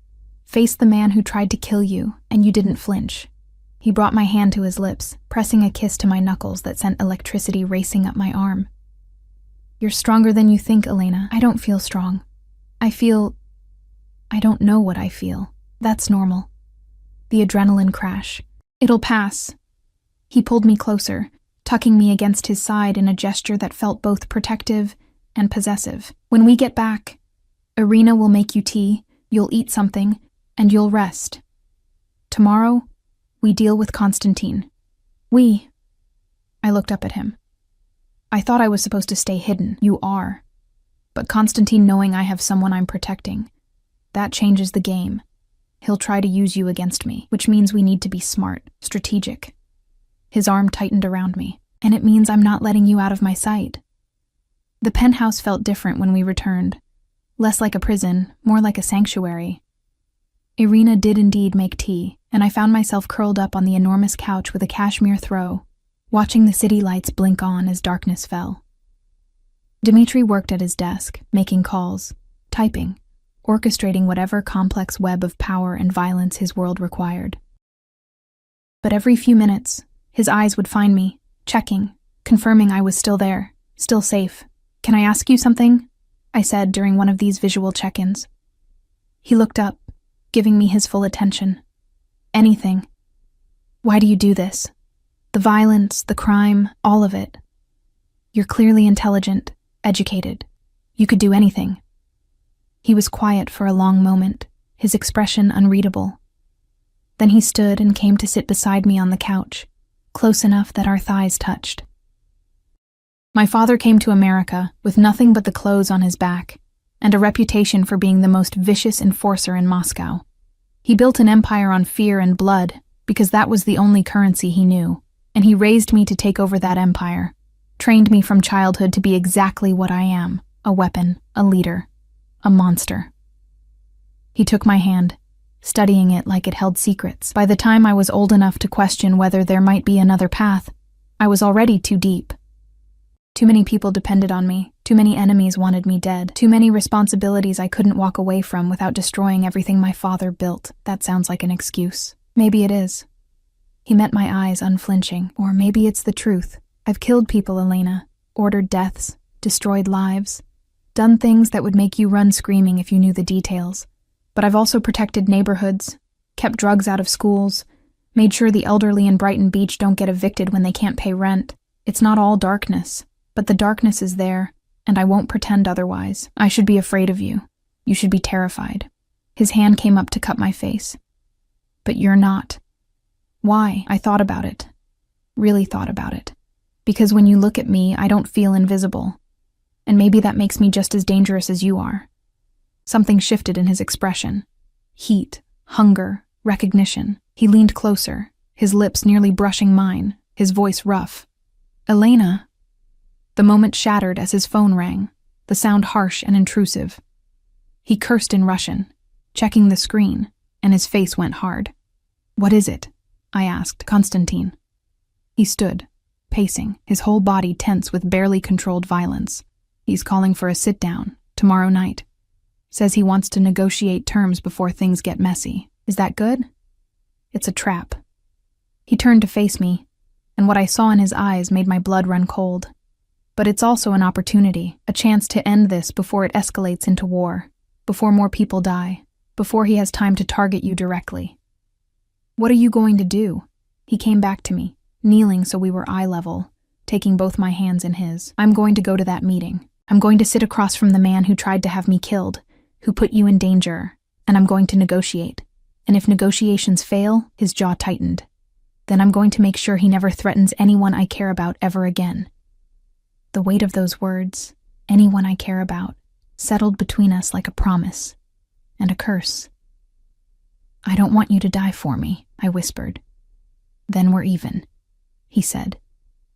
faced the man who tried to kill you, and you didn't flinch." He brought my hand to his lips, pressing a kiss to my knuckles that sent electricity racing up my arm. "You're stronger than you think, Elena." "I don't feel strong. I don't know what I feel. That's normal. The adrenaline crash. It'll pass." He pulled me closer, tucking me against his side in a gesture that felt both protective and possessive. "When we get back, Irina will make you tea, you'll eat something, and you'll rest. Tomorrow, we deal with Konstantin." "We?" I looked up at him. "I thought I was supposed to stay hidden." "You are. But Constantine knowing I have someone I'm protecting, that changes the game. He'll try to use you against me, which means we need to be smart, strategic. His arm tightened around me, and it means I'm not letting you out of my sight. The penthouse felt different when we returned. Less like a prison, more like a sanctuary. Irina did indeed make tea, and I found myself curled up on the enormous couch with a cashmere throw, watching the city lights blink on as darkness fell. Dmitri worked at his desk, making calls, typing, orchestrating whatever complex web of power and violence his world required. But every few minutes, his eyes would find me, checking, confirming I was still there, still safe. "Can I ask you something?" I said during one of these visual check-ins. He looked up, giving me his full attention. "Anything. Why do you do this? The violence, the crime, all of it. You're clearly intelligent, educated. You could do anything." He was quiet for a long moment, his expression unreadable. Then he stood and came to sit beside me on the couch, close enough that our thighs touched. My father came to America with nothing but the clothes on his back, and a reputation for being the most vicious enforcer in Moscow. He built an empire on fear and blood because that was the only currency he knew, and he raised me to take over that empire, trained me from childhood to be exactly what I am, a weapon, a leader, a monster. He took my hand, studying it like it held secrets. By the time I was old enough to question whether there might be another path, I was already too deep. Too many people depended on me, too many enemies wanted me dead, too many responsibilities I couldn't walk away from without destroying everything my father built. That sounds like an excuse. Maybe it is. He met my eyes unflinching. Or maybe it's the truth. I've killed people, Elena, ordered deaths, destroyed lives, done things that would make you run screaming if you knew the details. But I've also protected neighborhoods, kept drugs out of schools, made sure the elderly in Brighton Beach don't get evicted when they can't pay rent. It's not all darkness. But the darkness is there, and I won't pretend otherwise. I should be afraid of you. You should be terrified. His hand came up to cup my face. But you're not. Why? I thought about it. Really thought about it. Because when you look at me, I don't feel invisible. And maybe that makes me just as dangerous as you are. Something shifted in his expression. Heat, hunger, recognition. He leaned closer, his lips nearly brushing mine, his voice rough. "Elena." The moment shattered as his phone rang, the sound harsh and intrusive. He cursed in Russian, checking the screen, and his face went hard. "What is it?" I asked Constantine. He stood, pacing, his whole body tense with barely controlled violence. "He's calling for a sit-down, tomorrow night. Says he wants to negotiate terms before things get messy. Is that good?" "It's a trap." He turned to face me, and what I saw in his eyes made my blood run cold. But it's also an opportunity, a chance to end this before it escalates into war, before more people die, before he has time to target you directly. "What are you going to do?" He came back to me, kneeling so we were eye level, taking both my hands in his. "I'm going to go to that meeting. I'm going to sit across from the man who tried to have me killed, who put you in danger, and I'm going to negotiate. And if negotiations fail," his jaw tightened, "then I'm going to make sure he never threatens anyone I care about ever again." The weight of those words, "anyone I care about," settled between us like a promise and a curse. "I don't want you to die for me," I whispered. "Then we're even," he said,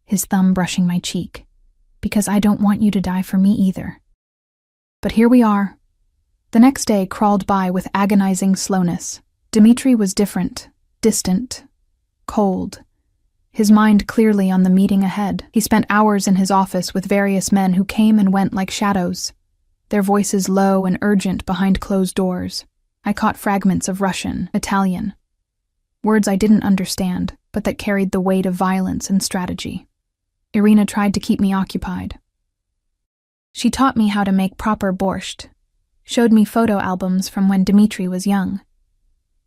his thumb brushing my cheek, "because I don't want you to die for me either." But here we are. The next day crawled by with agonizing slowness. Dmitri was different, distant, cold. His mind clearly on the meeting ahead. He spent hours in his office with various men who came and went like shadows, their voices low and urgent behind closed doors. I caught fragments of Russian, Italian, words I didn't understand, but that carried the weight of violence and strategy. Irina tried to keep me occupied. She taught me how to make proper borscht, showed me photo albums from when Dmitri was young.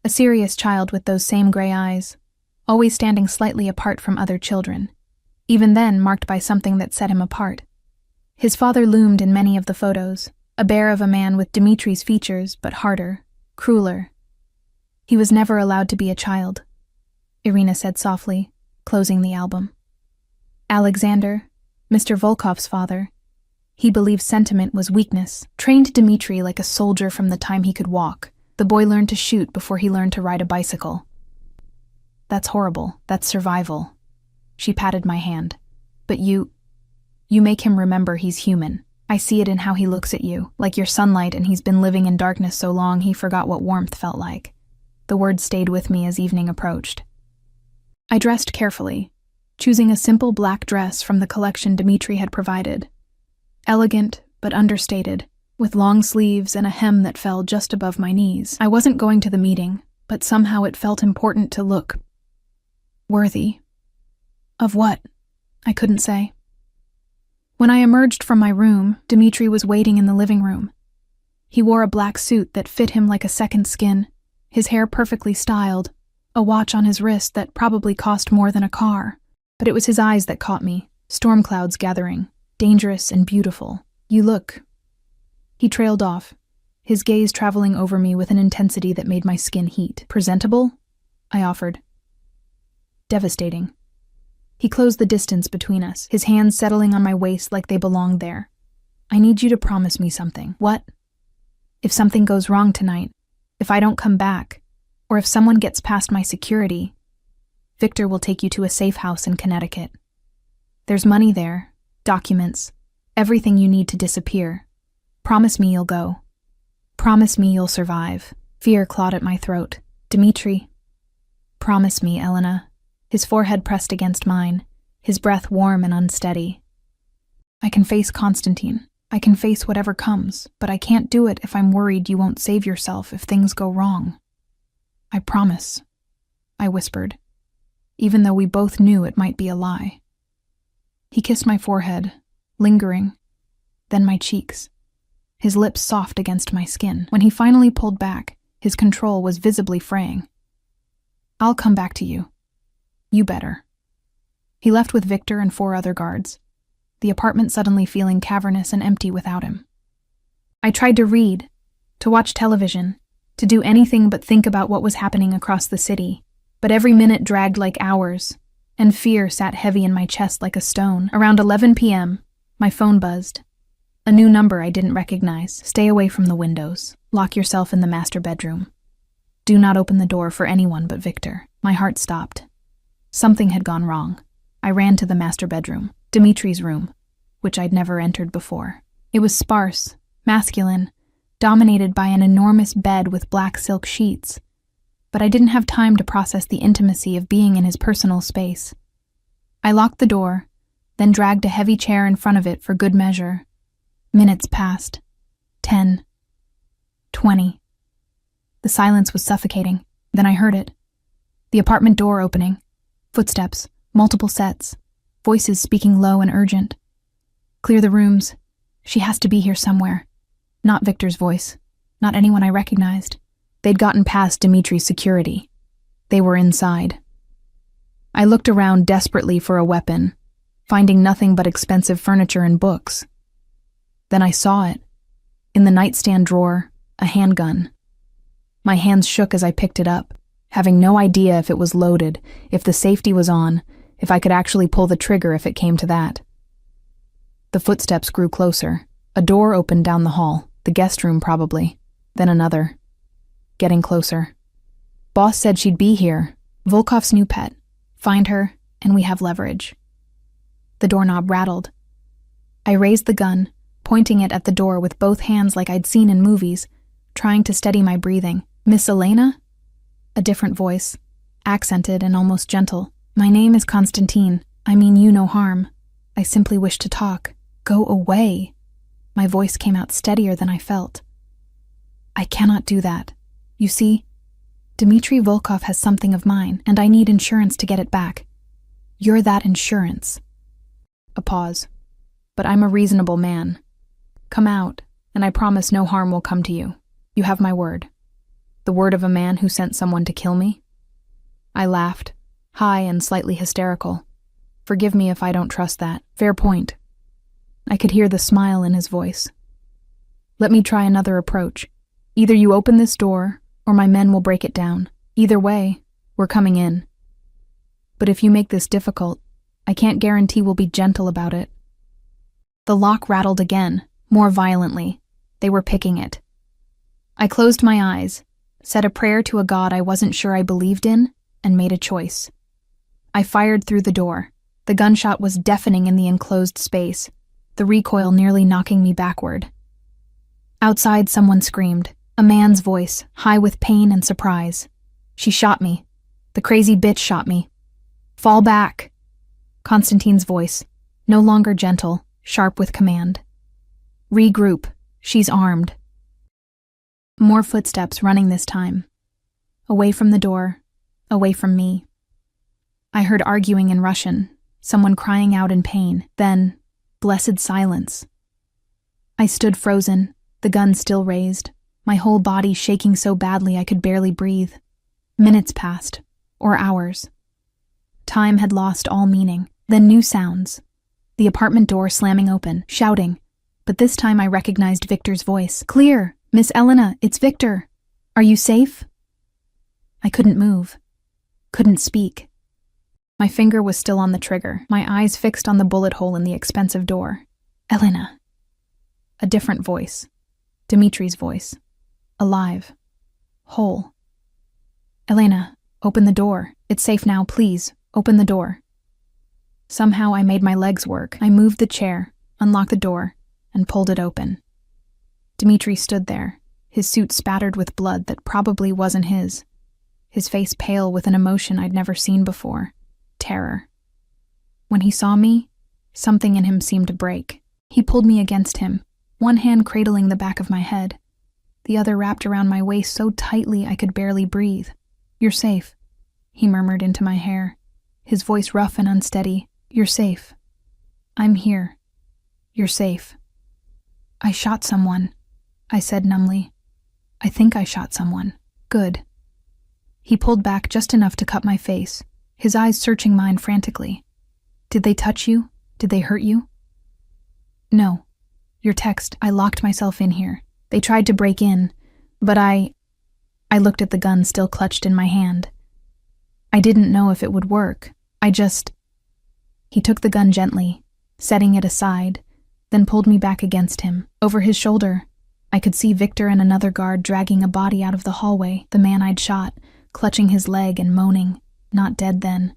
A serious child with those same gray eyes, always standing slightly apart from other children, even then marked by something that set him apart. His father loomed in many of the photos, a bear of a man with Dmitri's features, but harder, crueler. He was never allowed to be a child, Irina said softly, closing the album. Alexander, Mr. Volkov's father, He believed sentiment was weakness, trained Dmitri like a soldier from the time he could walk. The boy learned to shoot before he learned to ride a bicycle. That's horrible. That's survival. She patted my hand. But you make him remember he's human. I see it in how he looks at you, like you're sunlight, and he's been living in darkness so long he forgot what warmth felt like. The words stayed with me as evening approached. I dressed carefully, choosing a simple black dress from the collection Dmitri had provided. Elegant, but understated, with long sleeves and a hem that fell just above my knees. I wasn't going to the meeting, but somehow it felt important to look worthy. Of what? I couldn't say. When I emerged from my room, Dmitri was waiting in the living room. He wore a black suit that fit him like a second skin, his hair perfectly styled, a watch on his wrist that probably cost more than a car. But it was his eyes that caught me, storm clouds gathering, dangerous and beautiful. You look. He trailed off, his gaze traveling over me with an intensity that made my skin heat. Presentable? I offered. Devastating. He closed the distance between us, his hands settling on my waist like they belonged there. I need you to promise me something. What? If something goes wrong tonight, if I don't come back, or if someone gets past my security, Victor will take you to a safe house in Connecticut. There's money there, documents, everything you need to disappear. Promise me you'll go. Promise me you'll survive. Fear clawed at my throat. Dmitri. Promise me, Elena. His forehead pressed against mine, his breath warm and unsteady. I can face Constantine. I can face whatever comes, but I can't do it if I'm worried you won't save yourself if things go wrong. I promise, I whispered, even though we both knew it might be a lie. He kissed my forehead, lingering, then my cheeks, his lips soft against my skin. When he finally pulled back, his control was visibly fraying. I'll come back to you. You better. He left with Victor and 4 other guards, the apartment suddenly feeling cavernous and empty without him. I tried to read, to watch television, to do anything but think about what was happening across the city, but every minute dragged like hours, and fear sat heavy in my chest like a stone. Around 11 p.m., my phone buzzed. A new number I didn't recognize. Stay away from the windows. Lock yourself in the master bedroom. Do not open the door for anyone but Victor. My heart stopped. Something had gone wrong. I ran to the master bedroom, Dmitri's room, which I'd never entered before. It was sparse, masculine, dominated by an enormous bed with black silk sheets. But I didn't have time to process the intimacy of being in his personal space. I locked the door, then dragged a heavy chair in front of it for good measure. Minutes passed. 10. 20. The silence was suffocating. Then I heard it. The apartment door opening. Footsteps, multiple sets, voices speaking low and urgent. Clear the rooms. She has to be here somewhere. Not Victor's voice. Not anyone I recognized. They'd gotten past Dmitri's security. They were inside. I looked around desperately for a weapon, finding nothing but expensive furniture and books. Then I saw it. In the nightstand drawer, a handgun. My hands shook as I picked it up, having no idea if it was loaded, if the safety was on, if I could actually pull the trigger if it came to that. The footsteps grew closer. A door opened down the hall, the guest room probably, then another. Getting closer. Boss said she'd be here, Volkov's new pet. Find her, and we have leverage. The doorknob rattled. I raised the gun, pointing it at the door with both hands like I'd seen in movies, trying to steady my breathing. Miss Elena? A different voice, accented and almost gentle. My name is Constantine. I mean you no harm. I simply wish to talk. Go away. My voice came out steadier than I felt. I cannot do that. You see, Dmitri Volkov has something of mine, and I need insurance to get it back. You're that insurance. A pause. But I'm a reasonable man. Come out, and I promise no harm will come to you. You have my word. The word of a man who sent someone to kill me? I laughed, high and slightly hysterical. Forgive me if I don't trust that. Fair point. I could hear the smile in his voice. Let me try another approach. Either you open this door, or my men will break it down. Either way, we're coming in. But if you make this difficult, I can't guarantee we'll be gentle about it. The lock rattled again, more violently. They were picking it. I closed my eyes, said a prayer to a God I wasn't sure I believed in, and made a choice. I fired through the door. The gunshot was deafening in the enclosed space, the recoil nearly knocking me backward. Outside, someone screamed, a man's voice, high with pain and surprise. She shot me. The crazy bitch shot me. Fall back. Constantine's voice, no longer gentle, sharp with command. Regroup. She's armed. More footsteps running this time. Away from the door, away from me. I heard arguing in Russian, someone crying out in pain, then, blessed silence. I stood frozen, the gun still raised, my whole body shaking so badly I could barely breathe. Minutes passed, or hours. Time had lost all meaning. Then new sounds. The apartment door slamming open, shouting. But this time I recognized Victor's voice. Clear! Miss Elena, it's Victor. Are you safe? I couldn't move. Couldn't speak. My finger was still on the trigger, my eyes fixed on the bullet hole in the expensive door. Elena. A different voice. Dimitri's voice. Alive. Whole. Elena, open the door. It's safe now, please. Open the door. Somehow I made my legs work. I moved the chair, unlocked the door, and pulled it open. Dimitri stood there, his suit spattered with blood that probably wasn't his face pale with an emotion I'd never seen before. Terror. When he saw me, something in him seemed to break. He pulled me against him, one hand cradling the back of my head, the other wrapped around my waist so tightly I could barely breathe. You're safe, he murmured into my hair, his voice rough and unsteady. You're safe. I'm here. You're safe. I shot someone, I said numbly. I think I shot someone. Good. He pulled back just enough to cut my face, his eyes searching mine frantically. Did they touch you? Did they hurt you? No. Your text, I locked myself in here. They tried to break in, but I looked at the gun still clutched in my hand. I didn't know if it would work. He took the gun gently, setting it aside, then pulled me back against him. Over his shoulder, I could see Victor and another guard dragging a body out of the hallway, the man I'd shot, clutching his leg and moaning, not dead then.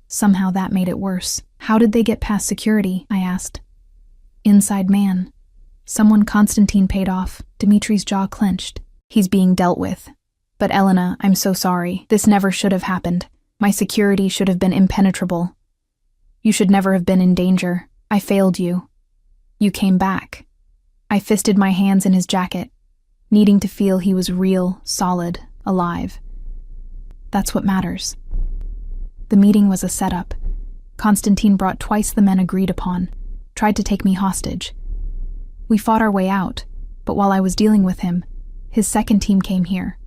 Somehow that made it worse. How did they get past security? I asked. Inside man. Someone Constantine paid off. Dimitri's jaw clenched. He's being dealt with. But Elena, I'm so sorry. This never should have happened. My security should have been impenetrable. You should never have been in danger. I failed you. You came back. I fisted my hands in his jacket, needing to feel he was real, solid, alive. That's what matters. The meeting was a setup. Constantine brought twice the men agreed upon, tried to take me hostage. We fought our way out, but while I was dealing with him, his second team came here.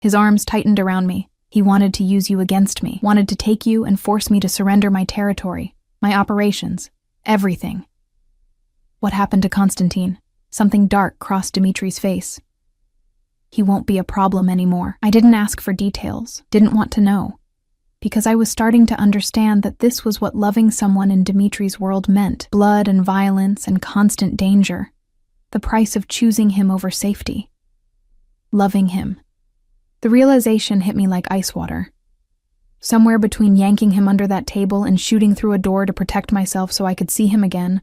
His arms tightened around me. He wanted to use you against me, wanted to take you and force me to surrender my territory, my operations, everything. What happened to Constantine? Something dark crossed Dimitri's face. He won't be a problem anymore. I didn't ask for details, didn't want to know, because I was starting to understand that this was what loving someone in Dimitri's world meant. Blood and violence and constant danger. The price of choosing him over safety. Loving him. The realization hit me like ice water. Somewhere between yanking him under that table and shooting through a door to protect myself so I could see him again,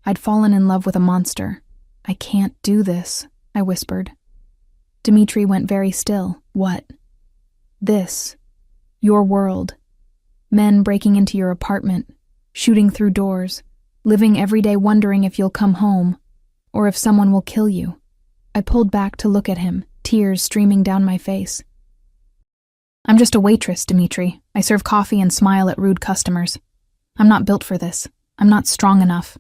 I'd fallen in love with a monster. I can't do this, I whispered. Dimitri went very still. What? This. Your world. Men breaking into your apartment, shooting through doors, living every day wondering if you'll come home, or if someone will kill you. I pulled back to look at him, tears streaming down my face. I'm just a waitress, Dimitri. I serve coffee and smile at rude customers. I'm not built for this. I'm not strong enough.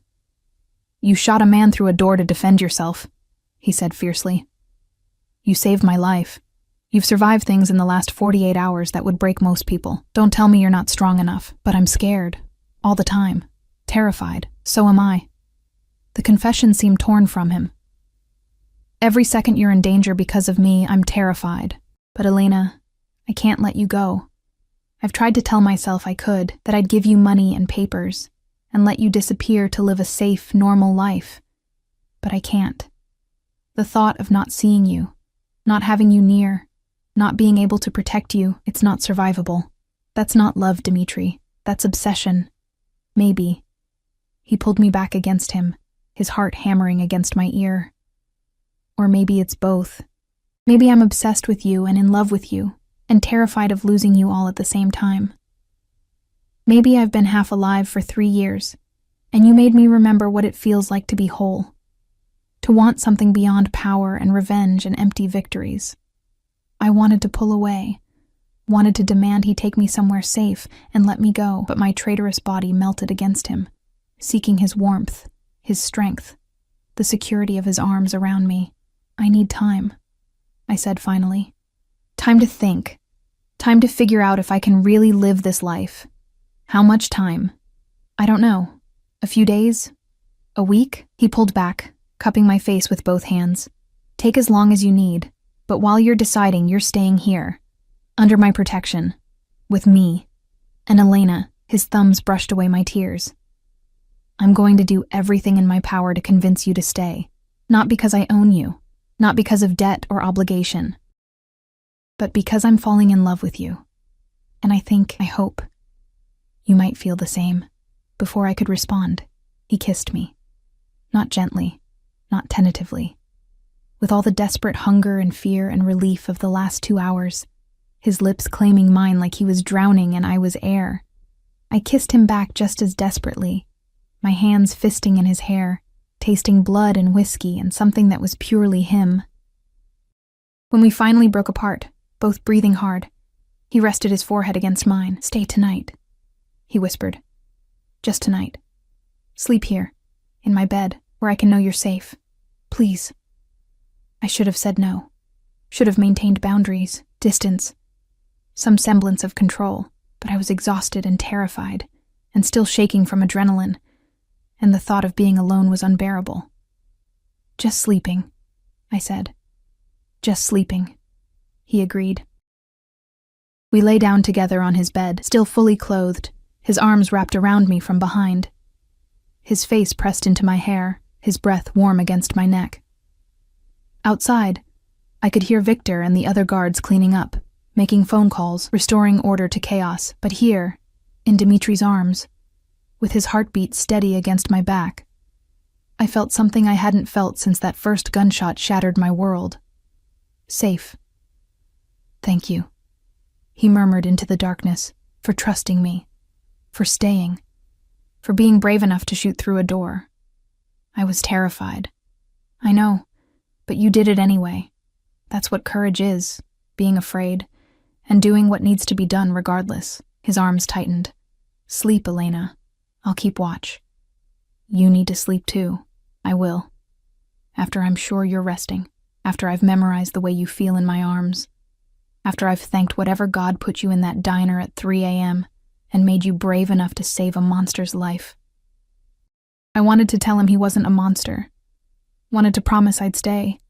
You shot a man through a door to defend yourself, he said fiercely. You saved my life. You've survived things in the last 48 hours that would break most people. Don't tell me you're not strong enough, but I'm scared. All the time. Terrified. So am I. The confession seemed torn from him. Every second you're in danger because of me, I'm terrified. But Elena, I can't let you go. I've tried to tell myself I could, that I'd give you money and papers, and let you disappear to live a safe, normal life. But I can't. The thought of not seeing you, not having you near, not being able to protect you, it's not survivable. That's not love, Dimitri. That's obsession. Maybe. He pulled me back against him, his heart hammering against my ear. Or maybe it's both. Maybe I'm obsessed with you and in love with you, and terrified of losing you all at the same time. Maybe I've been half alive for 3 years, and you made me remember what it feels like to be whole. To want something beyond power and revenge and empty victories. I wanted to pull away, wanted to demand he take me somewhere safe and let me go, but my traitorous body melted against him, seeking his warmth, his strength, the security of his arms around me. I need time, I said finally. Time to think. Time to figure out if I can really live this life. How much time? I don't know. A few days? A week? He pulled back, cupping my face with both hands. Take as long as you need, but while you're deciding, you're staying here. Under my protection. With me. And Elena, his thumbs brushed away my tears. I'm going to do everything in my power to convince you to stay. Not because I own you. Not because of debt or obligation. But because I'm falling in love with you. And I hope, you might feel the same. Before I could respond, he kissed me. Not gently, not tentatively. With all the desperate hunger and fear and relief of the last 2 hours, his lips claiming mine like he was drowning and I was air. I kissed him back just as desperately, my hands fisting in his hair, tasting blood and whiskey and something that was purely him. When we finally broke apart, both breathing hard, he rested his forehead against mine. Stay tonight, he whispered. Just tonight. Sleep here, in my bed, where I can know you're safe. Please. I should have said no. Should have maintained boundaries, distance, some semblance of control, but I was exhausted and terrified, and still shaking from adrenaline, and the thought of being alone was unbearable. Just sleeping, I said. Just sleeping, he agreed. We lay down together on his bed, still fully clothed, his arms wrapped around me from behind. His face pressed into my hair, his breath warm against my neck. Outside, I could hear Victor and the other guards cleaning up, making phone calls, restoring order to chaos, but here, in Dimitri's arms, with his heartbeat steady against my back, I felt something I hadn't felt since that first gunshot shattered my world. Safe. Thank you, he murmured into the darkness, for trusting me, for staying, for being brave enough to shoot through a door. I was terrified. I know, but you did it anyway. That's what courage is, being afraid, and doing what needs to be done regardless. His arms tightened. Sleep, Elena. I'll keep watch. You need to sleep too. I will. After I'm sure you're resting. After I've memorized the way you feel in my arms. After I've thanked whatever God put you in that diner at 3 a.m. and made you brave enough to save a monster's life. I wanted to tell him he wasn't a monster. Wanted to promise I'd stay.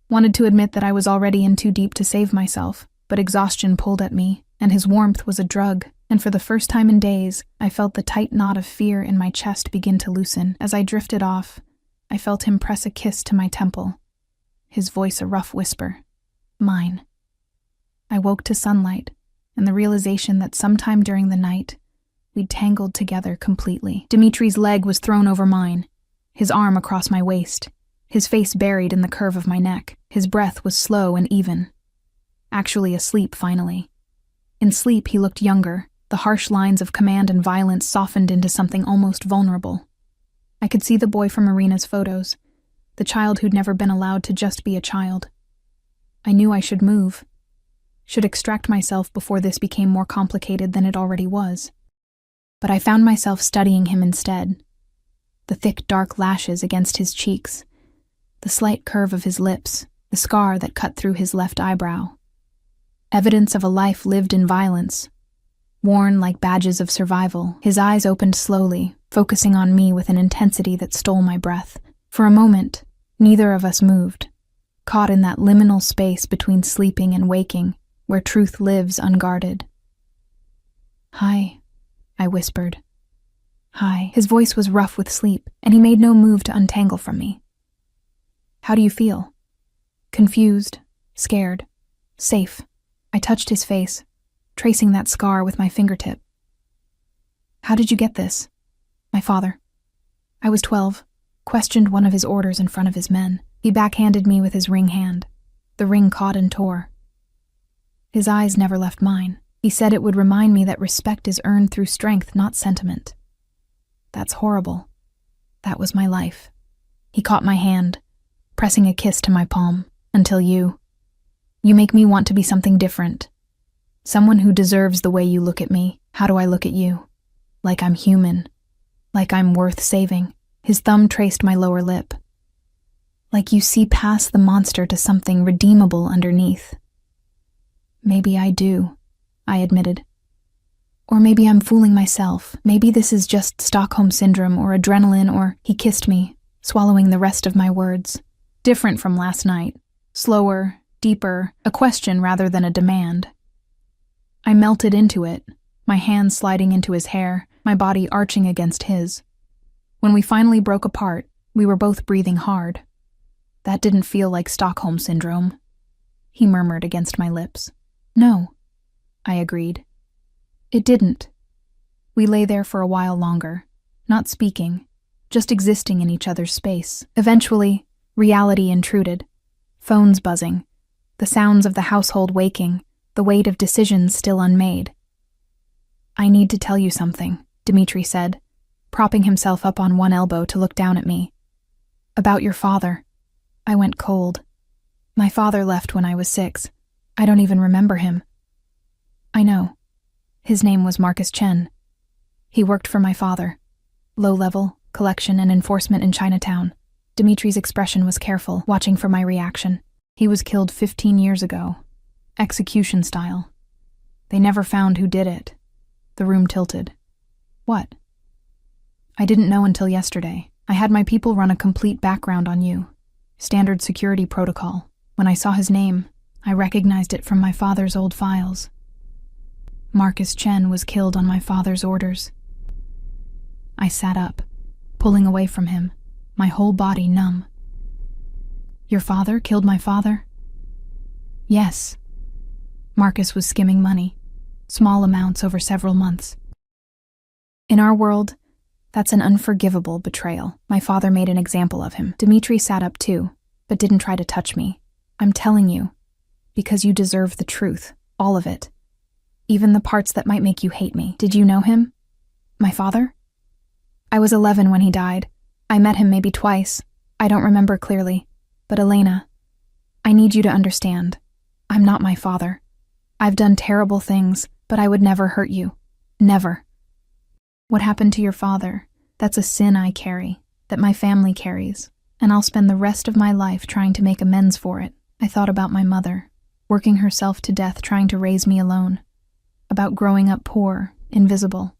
Wanted to admit that I was already in too deep to save myself, but exhaustion pulled at me, and his warmth was a drug, and for the first time in days, I felt the tight knot of fear in my chest begin to loosen. As I drifted off, I felt him press a kiss to my temple, his voice a rough whisper. Mine. I woke to sunlight, and the realization that sometime during the night, we'd tangled together completely. Dimitri's leg was thrown over mine, his arm across my waist, his face buried in the curve of my neck. His breath was slow and even. Actually asleep, finally. In sleep, he looked younger, the harsh lines of command and violence softened into something almost vulnerable. I could see the boy from Marina's photos, the child who'd never been allowed to just be a child. I knew I should move, should extract myself before this became more complicated than it already was. But I found myself studying him instead. The thick, dark lashes against his cheeks, the slight curve of his lips, the scar that cut through his left eyebrow. Evidence of a life lived in violence, worn like badges of survival. His eyes opened slowly, focusing on me with an intensity that stole my breath. For a moment, neither of us moved, caught in that liminal space between sleeping and waking, where truth lives unguarded. Hi, I whispered. Hi. His voice was rough with sleep, and he made no move to untangle from me. How do you feel? Confused, scared, safe. I touched his face, tracing that scar with my fingertip. How did you get this? My father. I was 12, questioned one of his orders in front of his men. He backhanded me with his ring hand. The ring caught and tore. His eyes never left mine. He said it would remind me that respect is earned through strength, not sentiment. That's horrible. That was my life. He caught my hand, pressing a kiss to my palm, until you make me want to be something different. Someone who deserves the way you look at me. How do I look at you? Like I'm human. Like I'm worth saving. His thumb traced my lower lip. Like you see past the monster to something redeemable underneath. Maybe I do, I admitted. Or maybe I'm fooling myself. Maybe this is just Stockholm Syndrome or adrenaline or... He kissed me, swallowing the rest of my words. Different from last night. Slower, deeper, a question rather than a demand. I melted into it, my hands sliding into his hair, my body arching against his. When we finally broke apart, we were both breathing hard. That didn't feel like Stockholm Syndrome, he murmured against my lips. No, I agreed. It didn't. We lay there for a while longer, not speaking, just existing in each other's space. Eventually, reality intruded. Phones buzzing, the sounds of the household waking, the weight of decisions still unmade. I need to tell you something, Dmitri said, propping himself up on one elbow to look down at me. About your father. I went cold. My father left when I was 6. I don't even remember him. I know. His name was Marcus Chen. He worked for my father. Low-level, collection and enforcement in Chinatown. Dimitri's expression was careful, watching for my reaction. He was killed 15 years ago. Execution style. They never found who did it. The room tilted. What? I didn't know until yesterday. I had my people run a complete background on you. Standard security protocol. When I saw his name, I recognized it from my father's old files. Marcus Chen was killed on my father's orders. I sat up, pulling away from him, my whole body numb. Your father killed my father? Yes. Marcus was skimming money, small amounts over several months. In our world, that's an unforgivable betrayal. My father made an example of him. Dmitri sat up too, but didn't try to touch me. I'm telling you, because you deserve the truth, all of it. Even the parts that might make you hate me. Did you know him? My father? I was 11 when he died. I met him maybe twice. I don't remember clearly. But Elena, I need you to understand. I'm not my father. I've done terrible things, but I would never hurt you. Never. What happened to your father? That's a sin I carry, that my family carries, and I'll spend the rest of my life trying to make amends for it. I thought about my mother, working herself to death trying to raise me alone, about growing up poor, invisible,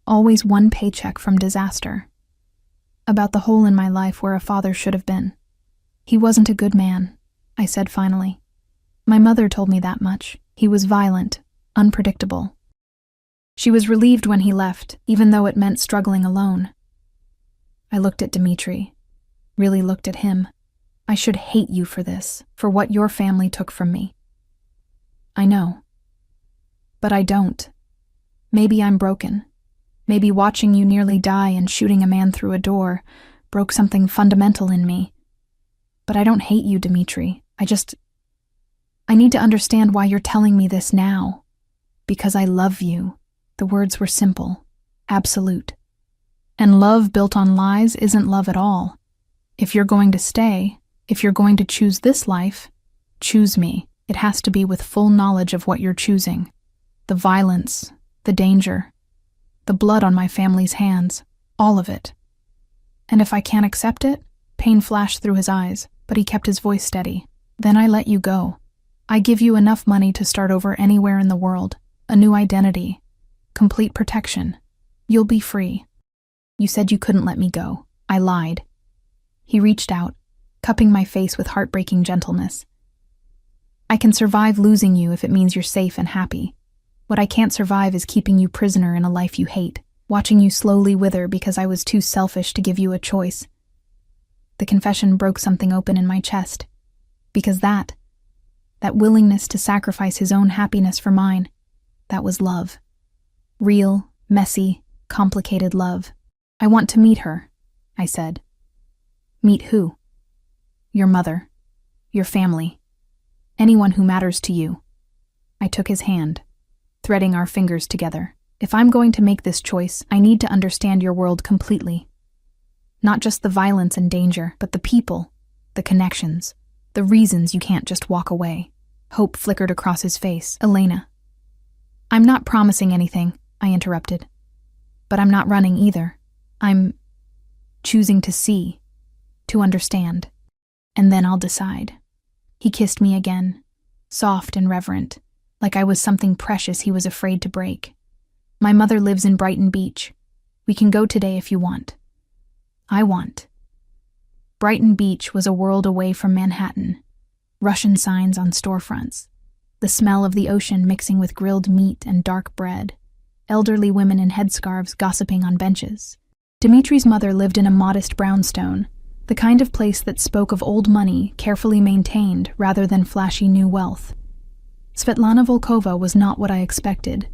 always one paycheck from disaster, about the hole in my life where a father should have been. He wasn't a good man, I said finally. My mother told me that much. He was violent, unpredictable. She was relieved when he left, even though it meant struggling alone. I looked at Dmitri, really looked at him. I should hate you for this, for what your family took from me. I know. But I don't. Maybe I'm broken. Maybe watching you nearly die and shooting a man through a door broke something fundamental in me. But I don't hate you, Dmitri. I need to understand why you're telling me this now. Because I love you. The words were simple, absolute. And love built on lies isn't love at all. If you're going to stay, if you're going to choose this life, choose me. It has to be with full knowledge of what you're choosing. The violence, the danger, the blood on my family's hands, all of it. And if I can't accept it, pain flashed through his eyes, but he kept his voice steady. Then I let you go. I give you enough money to start over anywhere in the world, a new identity, complete protection. You'll be free. You said you couldn't let me go. I lied. He reached out, cupping my face with heartbreaking gentleness. I can survive losing you if it means you're safe and happy. What I can't survive is keeping you prisoner in a life you hate. watching you slowly wither because I was too selfish to give you a choice. The confession broke something open in my chest, because that willingness to sacrifice his own happiness for mine, that was love. Real, messy, complicated love. I want to meet her, I said. Meet who? Your mother, your family, anyone who matters to you. I took his hand, threading our fingers together. If I'm going to make this choice, I need to understand your world completely. Not just the violence and danger, but the people, the connections, the reasons you can't just walk away. Hope flickered across his face. Elena. I'm not promising anything, I interrupted. But I'm not running either. I'm choosing to see, to understand. And then I'll decide. He kissed me again, soft and reverent, like I was something precious he was afraid to break. My mother lives in Brighton Beach. We can go today if you want. I want. Brighton Beach was a world away from Manhattan. Russian signs on storefronts. The smell of the ocean mixing with grilled meat and dark bread. Elderly women in headscarves gossiping on benches. Dimitri's mother lived in a modest brownstone, the kind of place that spoke of old money carefully maintained rather than flashy new wealth. Svetlana Volkova was not what I expected.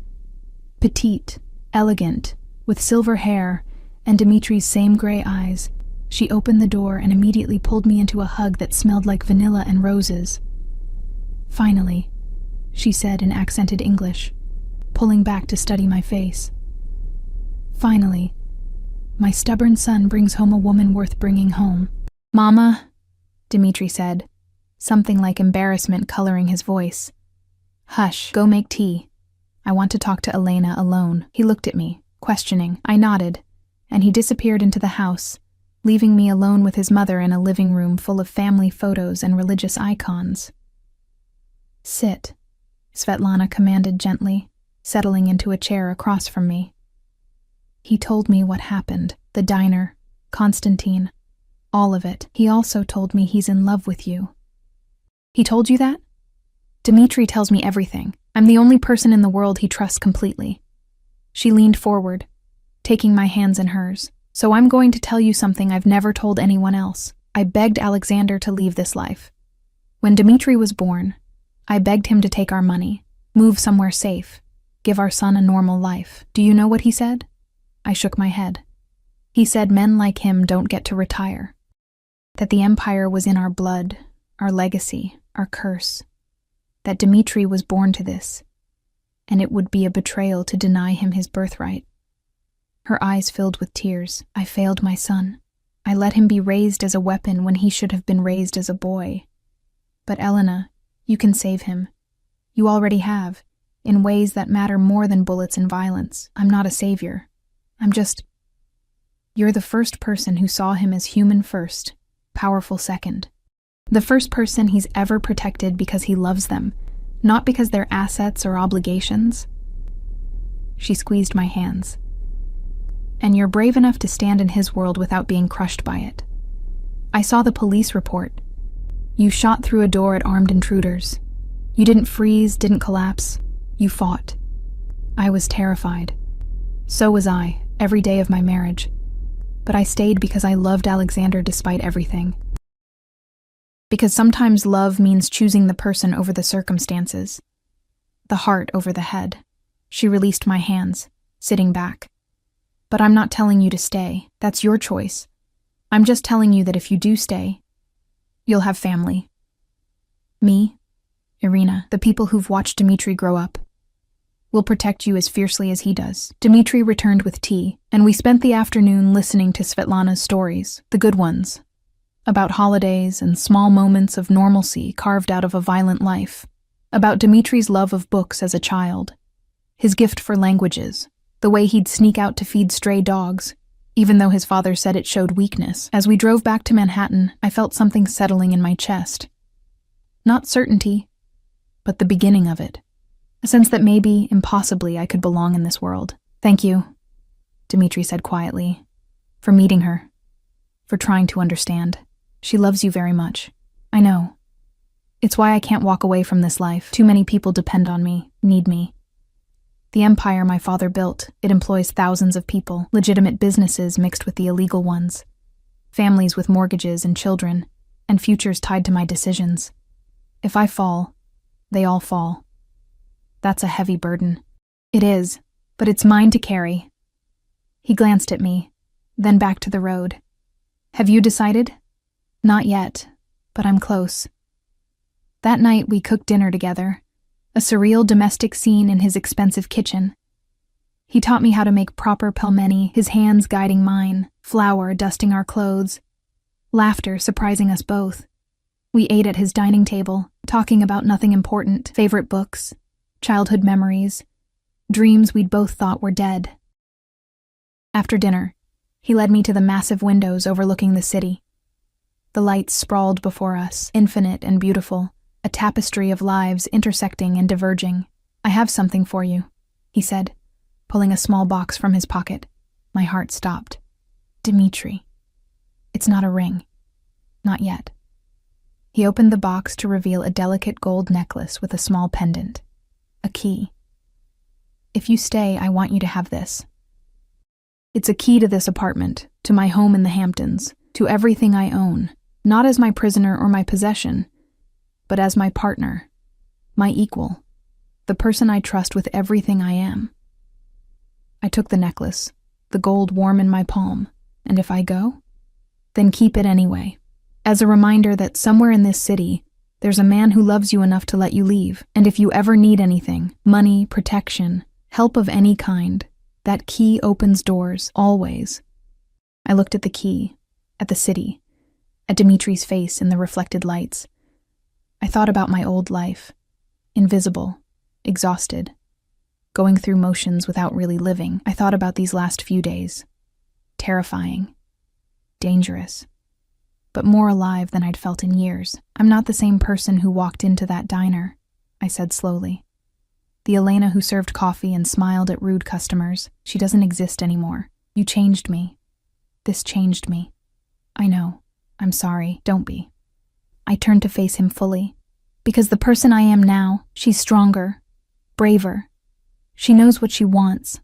Petite, elegant, with silver hair and Dimitri's same gray eyes, she opened the door and immediately pulled me into a hug that smelled like vanilla and roses. Finally, she said in accented English, pulling back to study my face. Finally, my stubborn son brings home a woman worth bringing home. Mama, Dimitri said, something like embarrassment coloring his voice. Hush, go make tea. I want to talk to Elena alone. He looked at me, questioning. I nodded, and he disappeared into the house, leaving me alone with his mother in a living room full of family photos and religious icons. Sit, Svetlana commanded gently, settling into a chair across from me. He told me what happened, the diner, Konstantin, all of it. He also told me he's in love with you. He told you that? Dimitri tells me everything. I'm the only person in the world he trusts completely. She leaned forward, taking my hands in hers. So I'm going to tell you something I've never told anyone else. I begged Alexander to leave this life. When Dimitri was born, I begged him to take our money, move somewhere safe, give our son a normal life. Do you know what he said? I shook my head. He said men like him don't get to retire. That the empire was in our blood, our legacy, our curse. That Dimitri was born to this, and it would be a betrayal to deny him his birthright. Her eyes filled with tears. I failed my son. I let him be raised as a weapon when he should have been raised as a boy. But Elena, you can save him. You already have, in ways that matter more than bullets and violence. I'm not a savior. You're the first person who saw him as human first, powerful second. The first person he's ever protected because he loves them, not because they're assets or obligations. She squeezed my hands. And you're brave enough to stand in his world without being crushed by it. I saw the police report. You shot through a door at armed intruders. You didn't freeze, didn't collapse. You fought. I was terrified. So was I, every day of my marriage. But I stayed because I loved Alexander despite everything. Because sometimes love means choosing the person over the circumstances. The heart over the head. She released my hands, sitting back. But I'm not telling you to stay. That's your choice. I'm just telling you that if you do stay, you'll have family. Me, Irina, the people who've watched Dimitri grow up. We'll protect you as fiercely as he does. Dimitri returned with tea, and we spent the afternoon listening to Svetlana's stories, the good ones. About holidays and small moments of normalcy carved out of a violent life. About Dimitri's love of books as a child. His gift for languages. The way he'd sneak out to feed stray dogs, even though his father said it showed weakness. As we drove back to Manhattan, I felt something settling in my chest. Not certainty, but the beginning of it. A sense that maybe, impossibly, I could belong in this world. Thank you, Dimitri said quietly, for meeting her, for trying to understand. She loves you very much. I know. It's why I can't walk away from this life. Too many people depend on me, need me. The empire my father built, it employs thousands of people, legitimate businesses mixed with the illegal ones, families with mortgages and children, and futures tied to my decisions. If I fall, they all fall. That's a heavy burden. It is, but it's mine to carry. He glanced at me, then back to the road. Have you decided? Not yet, but I'm close. That night we cooked dinner together, a surreal domestic scene in his expensive kitchen. He taught me how to make proper pelmeni, his hands guiding mine, flour dusting our clothes, laughter surprising us both. We ate at his dining table, talking about nothing important, favorite books, childhood memories, dreams we'd both thought were dead. After dinner, he led me to the massive windows overlooking the city. The lights sprawled before us, infinite and beautiful, a tapestry of lives intersecting and diverging. I have something for you, he said, pulling a small box from his pocket. My heart stopped. Dimitri. It's not a ring. Not yet. He opened the box to reveal a delicate gold necklace with a small pendant. A key. If you stay, I want you to have this. It's a key to this apartment, to my home in the Hamptons, to everything I own, not as my prisoner or my possession, but as my partner, my equal, the person I trust with everything I am. I took the necklace, the gold warm in my palm, and if I go, then keep it anyway, as a reminder that somewhere in this city, there's a man who loves you enough to let you leave, and if you ever need anything, money, protection, help of any kind, that key opens doors, always. I looked at the key, at the city, at Dimitri's face in the reflected lights. I thought about my old life, invisible, exhausted, going through motions without really living. I thought about these last few days, terrifying, dangerous, but more alive than I'd felt in years. I'm not the same person who walked into that diner, I said slowly. The Elena who served coffee and smiled at rude customers, she doesn't exist anymore. You changed me. This changed me. I know. I'm sorry. Don't be. I turned to face him fully. Because the person I am now, she's stronger, braver. She knows what she wants.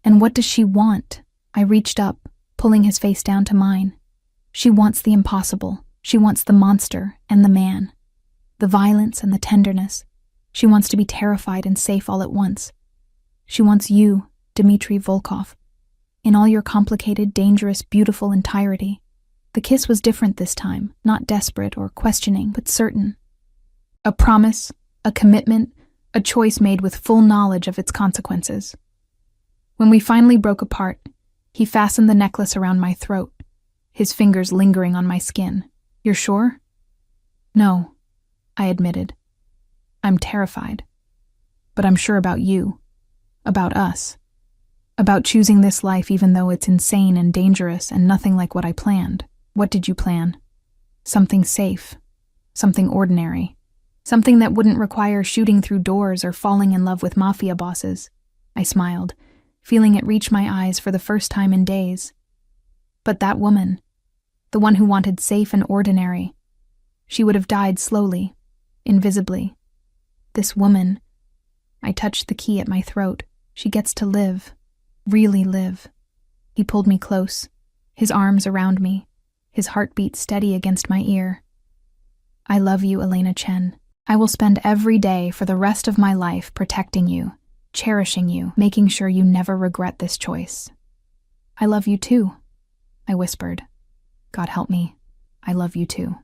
And what does she want? I reached up, pulling his face down to mine. She wants the impossible. She wants the monster and the man. The violence and the tenderness. She wants to be terrified and safe all at once. She wants you, Dmitri Volkov, in all your complicated, dangerous, beautiful entirety. The kiss was different this time, not desperate or questioning, but certain. A promise, a commitment, a choice made with full knowledge of its consequences. When we finally broke apart, he fastened the necklace around my throat, his fingers lingering on my skin. You're sure? No, I admitted. I'm terrified. But I'm sure about you, about us, about choosing this life even though it's insane and dangerous and nothing like what I planned. What did you plan? Something safe, something ordinary, something that wouldn't require shooting through doors or falling in love with Mafia bosses. I smiled, feeling it reach my eyes for the first time in days. But that woman, the one who wanted safe and ordinary, she would have died slowly, invisibly. This woman, I touched the key at my throat. She gets to live, really live. He pulled me close, his arms around me, his heartbeat steady against my ear. I love you, Elena Chen. I will spend every day for the rest of my life protecting you, cherishing you, making sure you never regret this choice. I love you too, I whispered. God help me, I love you too.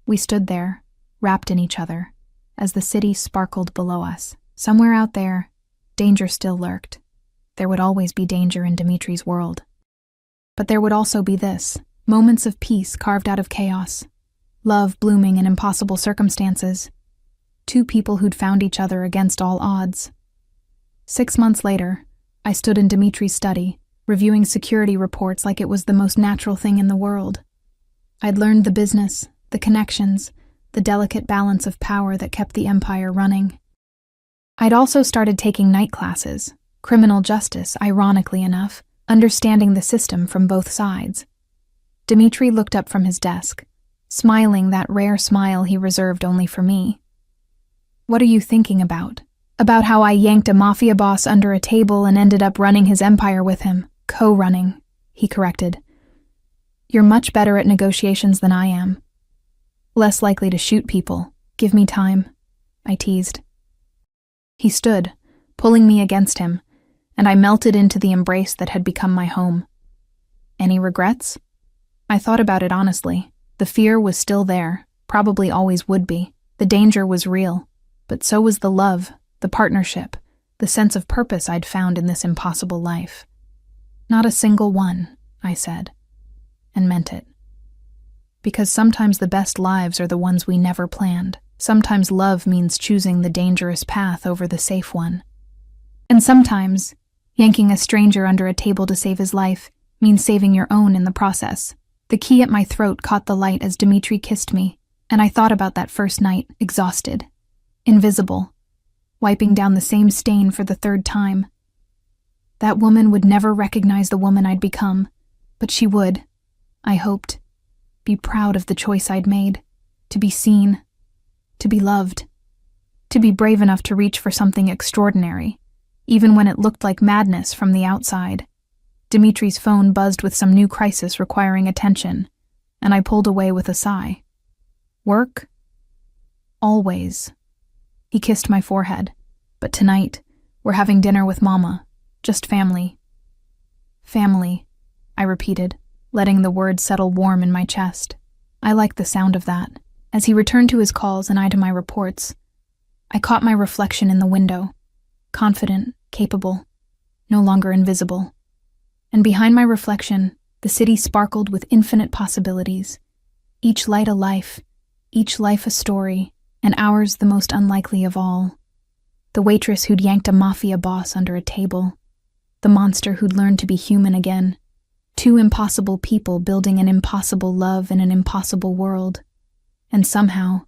We stood there, wrapped in each other, as the city sparkled below us. Somewhere out there, danger still lurked. There would always be danger in Dimitri's world. But there would also be this, moments of peace carved out of chaos, love blooming in impossible circumstances, two people who'd found each other against all odds. 6 months later, I stood in Dimitri's study, reviewing security reports like it was the most natural thing in the world. I'd learned the business, the connections, the delicate balance of power that kept the empire running. I'd also started taking night classes, criminal justice, ironically enough, understanding the system from both sides. Dimitri looked up from his desk, smiling that rare smile he reserved only for me. What are you thinking about? About how I yanked a mafia boss under a table and ended up running his empire with him. Co-running, he corrected. You're much better at negotiations than I am. Less likely to shoot people. Give me time, I teased. He stood, pulling me against him, and I melted into the embrace that had become my home. Any regrets? I thought about it honestly. The fear was still there, probably always would be. The danger was real, but so was the love, the partnership, the sense of purpose I'd found in this impossible life. Not a single one, I said, and meant it. Because sometimes the best lives are the ones we never planned. Sometimes love means choosing the dangerous path over the safe one. And sometimes, yanking a stranger under a table to save his life means saving your own in the process. The key at my throat caught the light as Dimitri kissed me, and I thought about that first night, exhausted, invisible, wiping down the same stain for the third time. That woman would never recognize the woman I'd become, but she would, I hoped, be proud of the choice I'd made, to be seen, to be loved, to be brave enough to reach for something extraordinary, even when it looked like madness from the outside. Dimitri's phone buzzed with some new crisis requiring attention, and I pulled away with a sigh. Work? Always. He kissed my forehead. But tonight, we're having dinner with Mama. Just family. Family, I repeated, letting the word settle warm in my chest. I liked the sound of that. As he returned to his calls and I to my reports, I caught my reflection in the window, confident, capable, no longer invisible. And behind my reflection, the city sparkled with infinite possibilities, each light a life, each life a story, and ours the most unlikely of all. The waitress who'd yanked a mafia boss under a table, the monster who'd learned to be human again, two impossible people building an impossible love in an impossible world. And somehow,